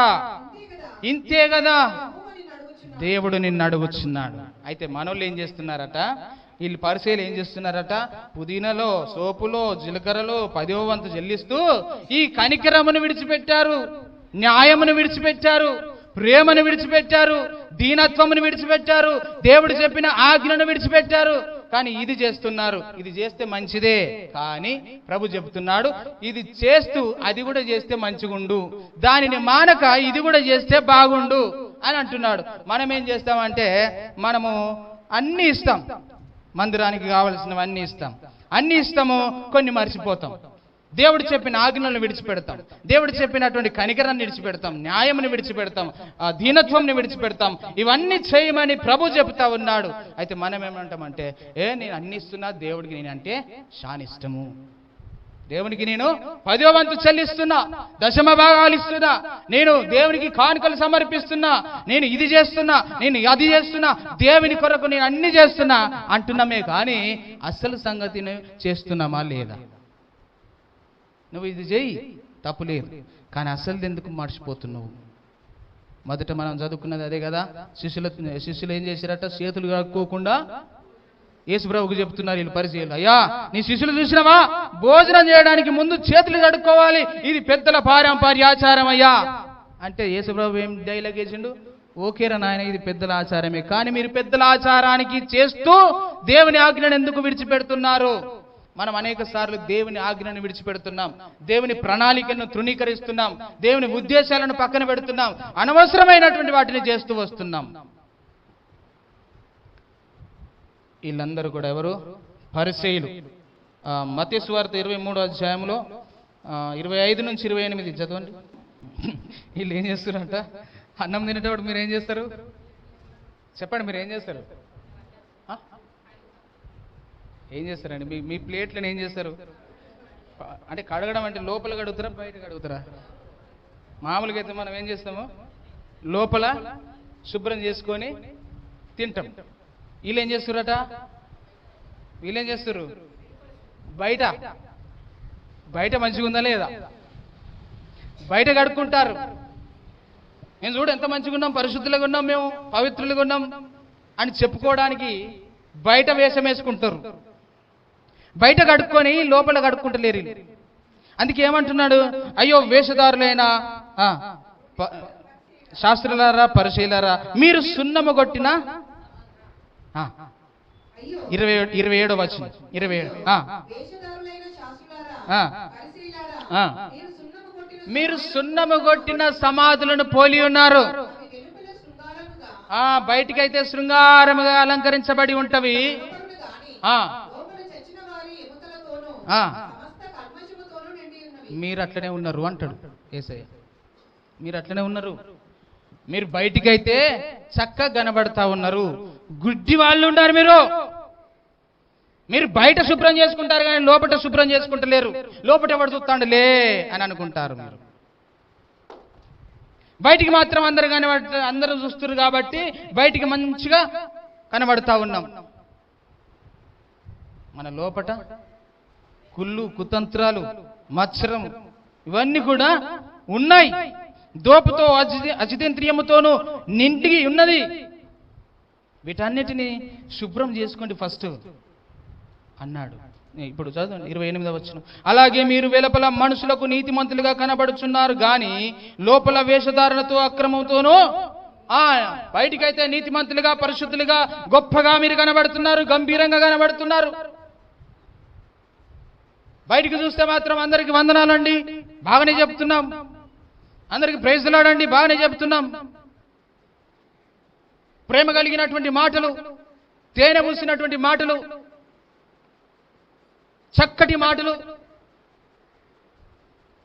S1: ఇంతే కదా దేవుడు నిన్ను అడుగుచున్నాడు. అయితే మనోళ్ళు ఏం చేస్తున్నారట? వీళ్ళు పరిచయలు ఏం చేస్తున్నారట? పుదీనలో, సోపులో, జీలకర్రలో 10వ వంతు చెల్లిస్తూ ఈ కనికరమును విడిచిపెట్టారు, న్యాయమును విడిచిపెట్టారు, ప్రేమను విడిచిపెట్టారు, దీనత్వమును విడిచిపెట్టారు, దేవుడు చెప్పిన ఆజ్ఞను విడిచిపెట్టారు. కానీ ఇది చేస్తున్నారు. ఇది చేస్తే మంచిదే, కానీ ప్రభు చెబుతున్నాడు ఇది చేస్తూ అది కూడా చేస్తే మంచిగుండు, దానిని మానక ఇది కూడా చేస్తే బాగుండు అని అంటున్నాడు. మనం ఏం చేస్తామంటే మనము అన్ని ఇస్తాం, మందిరానికి కావలసినవన్నీ ఇస్తాం, అన్ని ఇస్తాము, కొన్ని మర్చిపోతాం. దేవుడు చెప్పిన ఆజ్ఞలను విడిచిపెడతాం, దేవుడు చెప్పినటువంటి కనికరాన్ని విడిచిపెడతాం, న్యాయముని విడిచిపెడతాం, దీనత్వంని విడిచిపెడతాం. ఇవన్నీ చేయమని ప్రభు చెబుతా ఉన్నాడు. అయితే మనం ఏమంటామంటే, నేను అన్ని ఇస్తున్నా, దేవుడికి నేనంటే చాలా ఇష్టము, దేవునికి నేను 10వ వంతు చెల్లిస్తున్నా, దశమ భాగాలు ఇస్తున్నా, నేను దేవునికి కానుకలు సమర్పిస్తున్నా, నేను ఇది చేస్తున్నా, నేను అది చేస్తున్నా, దేవుని కొరకు నేను అన్ని చేస్తున్నా అంటున్నామే, కానీ అసలు సంగతిని చేస్తున్నామా లేదా? నువ్వు ఇది చేయి, తప్పు లేదు, కానీ అసలు ఎందుకు మర్చిపోతున్నావు? మొదట మనం చదువుకున్నది అదే కదా. శిష్యులు ఏం చేశారట? చేతులు కడుక్కోకుండా యేసుప్రభుకు చెప్తున్నారు వీళ్ళు పరిచయాలు, అయ్యా నీ శిష్యులు చూసినావా, భోజనం చేయడానికి ముందు చేతులు కడుక్కోవాలి, ఇది పెద్దల పారంపర్యాచారం అయ్యా అంటే యేసుప్రభు ఏం డైలాగ్ వేసిండు? ఓకేరా నాయన, ఇది పెద్దల ఆచారమే, కానీ మీరు పెద్దల ఆచారానికి చేస్తూ దేవుని ఆజ్ఞను ఎందుకు విడిచిపెడుతున్నారు? మనం అనేక సార్లు దేవుని ఆజ్ఞను విడిచిపెడుతున్నాం, దేవుని ప్రణాళికలను తృణీకరిస్తున్నాం, దేవుని ఉద్దేశాలను పక్కన పెడుతున్నాం, అనవసరమైనటువంటి వాటిని చేస్తూ వస్తున్నాం. వీళ్ళందరూ కూడా ఎవరు? పరిసయ్యులు. మత్తయి సువార్త 23వ అధ్యాయంలో 25 నుంచి 28 చదవండి. వీళ్ళు ఏం చేస్తారంట? అన్నం తినేటప్పుడు మీరు ఏం చేస్తారు చెప్పండి? మీరు ఏం చేస్తారు? ఏం చేస్తారండి? మీ ప్లేట్లను ఏం చేస్తారు? అంటే కడగడం అంటే లోపల కడుగుతారా, బయట కడుగుతారా? మామూలుగా అయితే మనం ఏం చేస్తాము, లోపల శుభ్రం చేసుకొని తింటాం. వీళ్ళు ఏం చేస్తారట? వీళ్ళేం చేస్తారు? బయట మంచిగా ఉందా లేదా, బయట కడుక్కుంటారు. నేను చూడు ఎంత మంచిగా ఉన్నాం, పరిశుద్ధులుగా ఉన్నాం, మేము పవిత్రులుగా ఉన్నాం అని చెప్పుకోవడానికి బయట వేషం వేసుకుంటారు, బయట కడుక్కొని లోపల కడుక్కుంటలేరు. అందుకే ఏమంటున్నాడు? అయ్యో వేషధారులైన శాస్త్రులారా, పరిశీలారా, మీరు సున్నము కొట్టిన 27వ వచనం 27 మీరు సున్నము కొట్టిన సమాధులను పోలి ఉన్నారు. బయటికైతే శృంగారముగా అలంకరించబడి ఉంటవి, మీరు అట్లనే ఉన్నారు అంటాడు యేసయ్య. మీరు అట్లనే ఉన్నారు. మీరు బయటికైతే చక్కగా కనబడతా ఉన్నారు, గుడ్డి వాళ్ళు ఉన్నారు. మీరు బయట శుభ్రం చేసుకుంటారు కానీ లోపల శుభ్రం చేసుకుంటలేరు. లోపల ఎవడు చూస్తాడులే అని అనుకుంటారు. మీరు బయటికి మాత్రం అందరూ చూస్తారు కాబట్టి బయటికి మంచిగా కనబడతా ఉన్నాం. మన లోపట కుళ్ళు, కుతంత్రాలు, మత్సరం ఇవన్నీ కూడా ఉన్నాయి. దోపుతో అజితేంద్రియముతోనూ నిండి ఉన్నది. వీటన్నిటిని శుభ్రం చేసుకోండి ఫస్ట్ అన్నాడు. ఇప్పుడు చదవండి 28వ వచనం. అలాగే మీరు వెలుపల మనుషులకు నీతిమంతులుగా కనబడుచున్నారు గాని లోపల వేషధారణతో అక్రమంతోనూ బయటికైతే నీతిమంతులుగా, పరిశుద్ధులుగా, గొప్పగా మీరు కనబడుతున్నారు, గంభీరంగా కనబడుతున్నారు. బయటికి చూస్తే మాత్రం అందరికి వందనాలండి బాగానే చెప్తున్నాం, అందరికి ప్రైజ్లాడండి బాగానే చెప్తున్నాం, ప్రేమ కలిగినటువంటి మాటలు, తేనె పూసినటువంటి మాటలు, చక్కటి మాటలు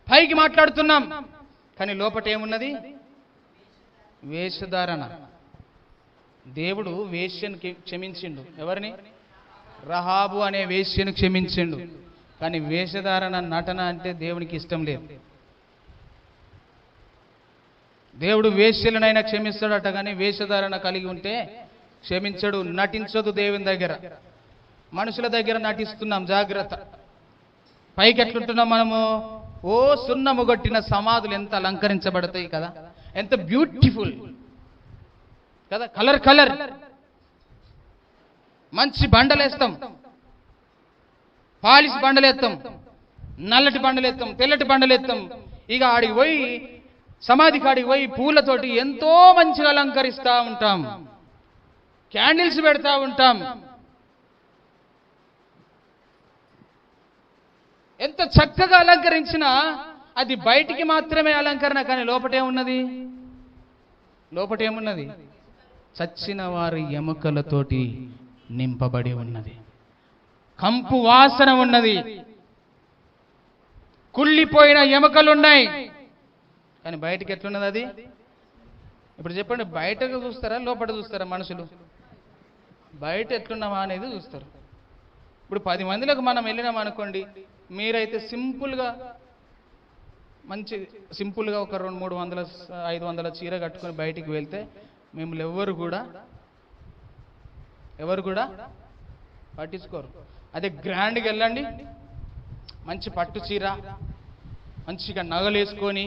S1: పైకి మాట్లాడుతున్నాం. కానీ లోపట ఏమున్నది? వేషధారణ. దేవుడు వేశ్యను క్షమించిండు. ఎవరిని? రహాబు అనే వేశ్యను క్షమించిండు. కానీ వేషధారణ, నటన అంటే దేవునికి ఇష్టం లేదు. దేవుడు వేశ్యలనైనా క్షమిస్తాడట, కానీ వేషధారణ కలిగి ఉంటే క్షమించడు. నటించదు దేవుని దగ్గర. మనుషుల దగ్గర నటిస్తున్నాం, జాగ్రత్త. పైకి ఎట్లుంటున్నాం మనము? ఓ సున్నము కొట్టిన సమాధులు ఎంత అలంకరించబడతాయి కదా, ఎంత బ్యూటిఫుల్ కదా, కలర్ కలర్. మంచి బండలేస్తాం, పాలిష్ బండలేస్తాం, నల్లటి బండలేస్తాం, తెల్లటి బండలేస్తాం. ఇక ఆడికి పోయి సమాధి కాడికి పోయి పూలతోటి ఎంతో మంచిగా అలంకరిస్తూ ఉంటాం, క్యాండిల్స్ పెడతా ఉంటాం. ఎంత చక్కగా అలంకరించినా అది బయటికి మాత్రమే అలంకరణ, కానీ లోపటేమున్నది? లోపటేమున్నది? చచ్చిన వారి ఎముకలతోటి నింపబడి ఉన్నది, కంపు వాసన ఉన్నది, కుళ్ళిపోయిన ఎముకలున్నాయి. కానీ బయటికి ఎట్లున్నది అది? ఇప్పుడు చెప్పండి, బయటకు చూస్తారా లోపల చూస్తారా మనుషులు? బయట ఎట్లున్నామా అనేది చూస్తారు. ఇప్పుడు 10 మందిలకు మనం వెళ్ళినాం అనుకోండి, మీరైతే సింపుల్గా మంచి సింపుల్గా ఒక 200-300 500 చీర కట్టుకొని బయటికి వెళ్తే మిమ్మల్ని ఎవరు కూడా పట్టించుకోరు. అదే గ్రాండ్గా వెళ్ళండి, మంచి పట్టు చీర, మంచిగా నగలు వేసుకొని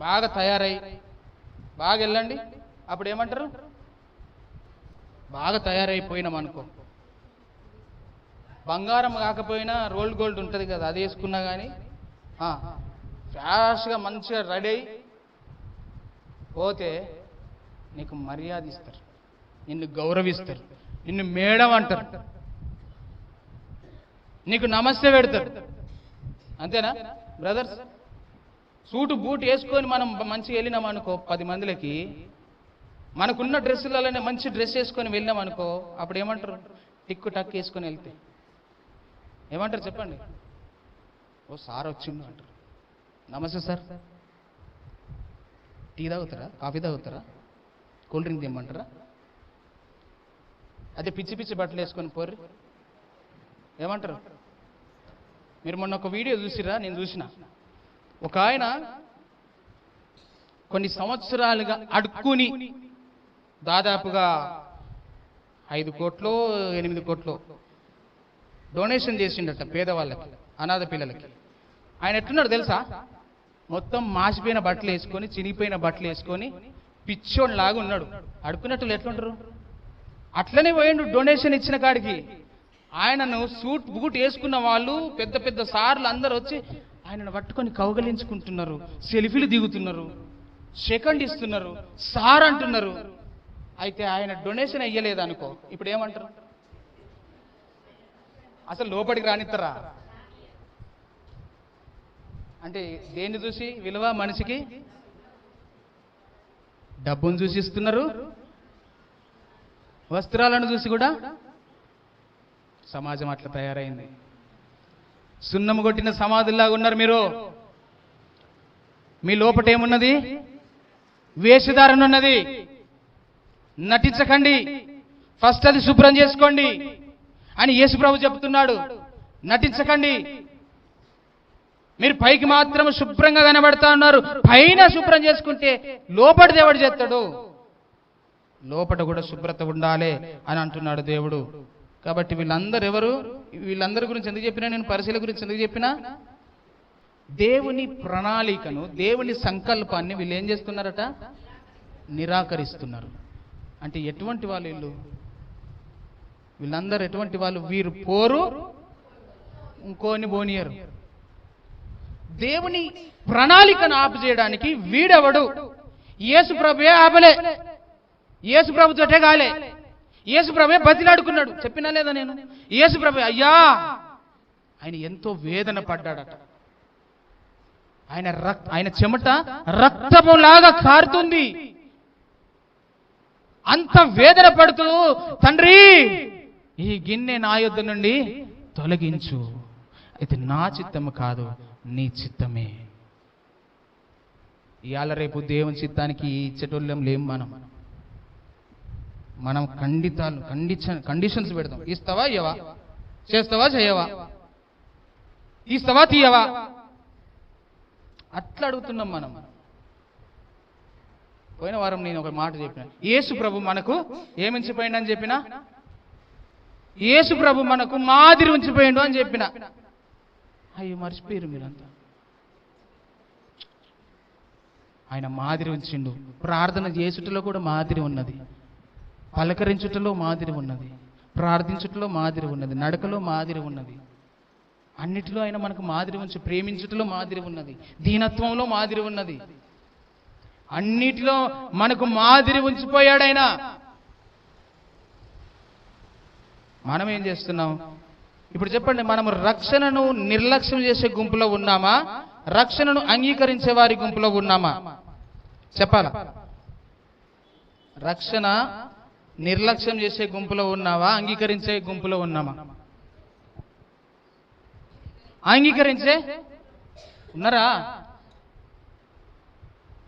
S1: బాగా తయారై బాగా వెళ్ళండి. అప్పుడు ఏమంటారు? బాగా తయారైపోయినాం అనుకో, బంగారం కాకపోయినా రోల్డ్ గోల్డ్ ఉంటుంది కదా, అది వేసుకున్నా కానీ ఫ్యాష్గా మంచిగా రెడీ అయి పోతే నీకు మర్యాద ఇస్తారు, నిన్ను గౌరవిస్తారు, నిన్ను మేడం అంటారు, నీకు నమస్తే పెడతారు. అంతేనా బ్రదర్స్? సూటు బూట్ వేసుకొని మనం మంచిగా వెళ్ళినాం అనుకో 10 మందిలకి, మనకున్న డ్రెస్సులలోనే మంచి డ్రెస్ వేసుకొని వెళ్ళాం అనుకో, అప్పుడు ఏమంటారు? టిక్కు టక్ వేసుకొని వెళ్తే ఏమంటారు చెప్పండి? ఓ సార్ వచ్చిండు అంటారు. నమస్తే సార్, టీ తాగుతారా, కాఫీ తాగుతారా, కూల్ డ్రింక్ తెమ్మంటారా? అదే పిచ్చి పిచ్చి బట్టలు వేసుకొని పోర్రి ఏమంటారు? మీరు మొన్న ఒక వీడియో చూసిరా? నేను చూసిన. ఒక ఆయన కొన్ని సంవత్సరాలుగా అడుక్కుని దాదాపుగా 5 కోట్లు 8 కోట్లు డొనేషన్ చేసిండట పేదవాళ్ళకి, అనాథ పిల్లలకి. ఆయన ఎట్లున్నాడు తెలుసా? మొత్తం మాసిపోయిన బట్టలు వేసుకొని, చినిగిపోయిన బట్టలు వేసుకొని పిచ్చోన్ లాగా ఉన్నాడు. అడుక్కున్నట్లు ఎట్లుంటారు? అట్లనే పోయిండు డొనేషన్ ఇచ్చిన కాడికి. ఆయనను సూట్ బూట్ వేసుకున్న వాళ్ళు, పెద్ద పెద్ద సార్లు అందరూ వచ్చి ఆయనను పట్టుకొని కౌగలించుకుంటున్నారు, సెల్ఫీలు దిగుతున్నారు, సెకండ్ ఇస్తున్నారు, సార్ అంటున్నారు. అయితే ఆయన డొనేషన్ అయ్యలేదు అనుకో, ఇప్పుడు ఏమంటారు? అసలు లోపలికి రానిస్తారా? అంటే దేన్ని చూసి విలువ మనిషికి? డబ్బును చూసి ఇస్తున్నారు, వస్త్రాలను చూసి కూడా. సమాజం అట్లా తయారైంది. సున్నము కొట్టిన సమాధుల్లాగా ఉన్నారు మీరు. మీ లోపట ఏమున్నది? వేషధారణ ఉన్నది. నటించకండి, ఫస్ట్ అది శుభ్రం చేసుకోండి అని యేసుప్రభు చెప్తున్నాడు. నటించకండి. మీరు పైకి మాత్రం శుభ్రంగా కనబడతా ఉన్నారు, పైన శుభ్రం చేసుకుంటే లోపల దేవుడు చేస్తాడు. లోపల కూడా శుభ్రత ఉండాలి అని అంటున్నాడు దేవుడు. కాబట్టి వీళ్ళందరూ ఎవరు? వీళ్ళందరి గురించి ఎందుకు చెప్పినా నేను? పరిశీలన గురించి ఎందుకు చెప్పినా? దేవుని ప్రణాళికను, దేవుని సంకల్పాన్ని వీళ్ళు ఏం చేస్తున్నారట? నిరాకరిస్తున్నారు. అంటే ఎటువంటి వాళ్ళు వీళ్ళు? వీళ్ళందరూ ఎటువంటి వాళ్ళు? వీరు పోరు, ఇంకోని బోనియరు. దేవుని ప్రణాళికను ఆపు చేయడానికి వీడెవడు? యేసు ప్రభువే ఆపలే, యేసు ప్రభుతోటే కాలే, యేసు ప్రభువే బతిలాడుకున్నాడు. చెప్పినా లేదా నేను? యేసు ప్రభు అయ్యా, ఆయన ఎంతో వేదన పడ్డాడట. ఆయన చెమట రక్తములాగా కారుతుంది. అంత వేదన పడుతూ, తండ్రి ఈ గిన్నె నా యొద్ద నుండి తొలగించు, అయితే నా చిత్తము కాదు నీ చిత్తమే. ఇవాళ రేపు దేవుని చిత్తానికి ఇచ్చేటోళ్ళం లేం మనం కండిషన్స్ పెడతాం. ఇస్తావా ఇయ్యవా, చేస్తావా చేయవా, ఇస్తావా తీయవా, అట్లా అడుగుతున్నాం మనం. పోయిన వారం నేను ఒక మాట చెప్పిన, యేసు ప్రభు మనకు ఏమించిపోయిండు అని చెప్పిన, యేసు ప్రభు మనకు మాదిరి ఉంచిపోయిండు అని చెప్పిన. అయ్యో మర్చిపోయారు మీరంతా. ఆయన మాదిరి ఉంచిండు. ప్రార్థన చేసుటలో కూడా మాదిరి ఉన్నది, పలకరించుటలో మాదిరి ఉన్నది, ప్రార్థించుటలో మాదిరి ఉన్నది, నడకలో మాదిరి ఉన్నది, అన్నిటిలో ఆయన మనకు మాదిరి ఉంచి, ప్రేమించుటలో మాదిరి ఉన్నది, దీనత్వంలో మాదిరి ఉన్నది, అన్నిటిలో మనకు మాదిరి ఉంచిపోయాడు ఆయన. మనం ఏం చేస్తున్నాం ఇప్పుడు చెప్పండి? మనము రక్షణను నిర్లక్ష్యం చేసే గుంపులో ఉన్నామా, రక్షణను అంగీకరించే వారి గుంపులో ఉన్నామా? చెప్పాలా? రక్షణ నిర్లక్ష్యం చేసే గుంపులో ఉన్నావా, అంగీకరించే గుంపులో ఉన్నామా? అంగీకరించే ఉన్నారా?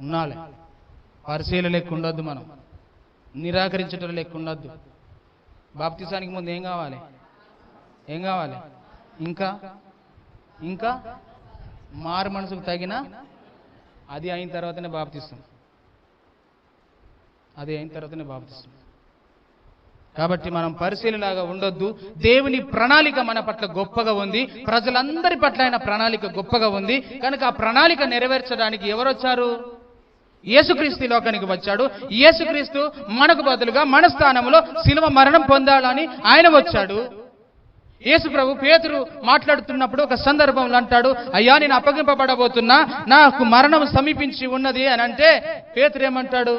S1: ఉన్నాలే. పరిశీల లెక్క ఉండొద్దు, మనం నిరాకరించటం లెక్క ఉండొద్దు. బాప్తిసానికి ముందు ఏం కావాలి? ఏం కావాలి? ఇంకా ఇంకా మారు మనసుకు తగిన అది అయిన తర్వాతనే బాప్తిస్తాం, అది అయిన తర్వాతనే బాప్తిస్తాం. కాబట్టి మనం పరిశీలనలాగా ఉండొద్దు. దేవుని ప్రణాళిక మన పట్ల గొప్పగా ఉంది, ప్రజలందరి పట్ల ఆయన ప్రణాళిక గొప్పగా ఉంది. కనుక ఆ ప్రణాళిక నెరవేర్చడానికి ఎవరు వచ్చారు? యేసుక్రీస్తు లోకానికి వచ్చాడు. యేసుక్రీస్తు మనకు బదులుగా మన స్థానంలో శిలువ మరణం పొందాలని ఆయన వచ్చాడు. యేసు ప్రభు పేతురు మాట్లాడుతున్నప్పుడు ఒక సందర్భంలో అంటాడు, అయ్యా నేను అప్పగింపబడబోతున్నా, నాకు మరణం సమీపించి ఉన్నది అని అంటే పేతురు ఏమంటాడు?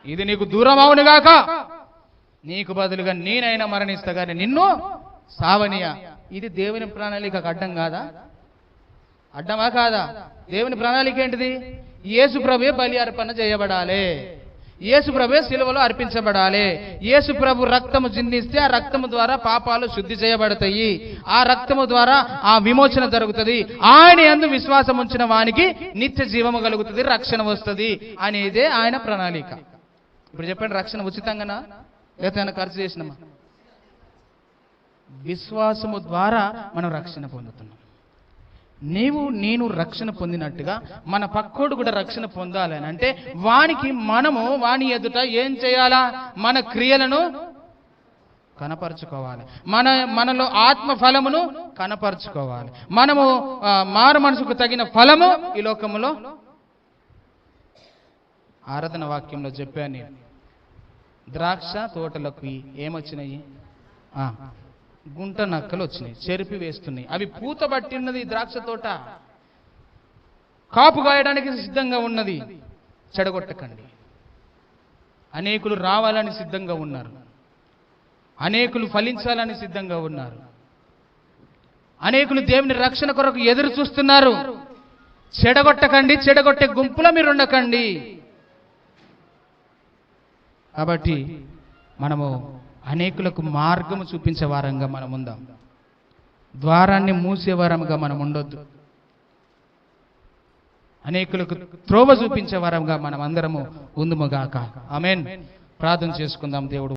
S1: ఇది నీకు దూరం అవునుగాక, నీకు బదులుగా నేనైనా మరణిస్తా కానీ నిన్ను సావనియా. ఇది దేవుని ప్రణాళికకు అడ్డం కాదా? అడ్డమా కాదా? దేవుని ప్రణాళిక ఏంటిది? యేసు ప్రభువే బలి అర్పణ చేయబడాలి, యేసు ప్రభువే శిలువలో అర్పించబడాలి. యేసు ప్రభు రక్తము చిందిస్తే ఆ రక్తము ద్వారా పాపాలు శుద్ధి చేయబడతాయి, ఆ రక్తము ద్వారా ఆ విమోచన జరుగుతుంది, ఆయన యందు విశ్వాసం ఉంచిన వానికి నిత్య జీవము కలుగుతుంది, రక్షణ వస్తుంది అనేదే ఆయన ప్రణాళిక. ఇప్పుడు చెప్పండి, రక్షణ ఉచితంగానా లేకపోతే ఆయన ఖర్చు చేసినామా? విశ్వాసము ద్వారా మనం రక్షణ పొందుతున్నాం. నీవు నేను రక్షణ పొందినట్టుగా మన పక్కోడు కూడా రక్షణ పొందాలి అని అంటే వానికి మనము వాని ఎదుట ఏం చేయాలా? మన క్రియలను కనపరుచుకోవాలి, మనలో ఆత్మ ఫలమును కనపరుచుకోవాలి. మనము మారు మనసుకు తగిన ఫలము ఈ లోకములో. ఆరాధన వాక్యంలో చెప్పాను నేను, ద్రాక్ష తోటలకు ఏమొచ్చినాయి? గుంట నక్కలు వచ్చినాయి, చెరిపి వేస్తున్నాయి. అవి పూత పట్టినది ద్రాక్ష తోట, కాపు గాయడానికి సిద్ధంగా ఉన్నది. చెడగొట్టకండి. అనేకులు రావాలని సిద్ధంగా ఉన్నారు, అనేకులు ఫలించాలని సిద్ధంగా ఉన్నారు, అనేకులు దేవుని రక్షణ కొరకు ఎదురు చూస్తున్నారు. చెడగొట్టకండి, చెడగొట్టే గుంపులో మీరు ఉండకండి. కాబట్టి మనము అనేకులకు మార్గము చూపించే వారంగా మనం ఉందాం, ద్వారాన్ని మూసే వారంగా మనం ఉండొద్దు. అనేకులకు త్రోవ చూపించే వారంగా మనం అందరము ఉందుముగాక. ఆమేన్. ప్రార్థన చేసుకుందాం. దేవుడు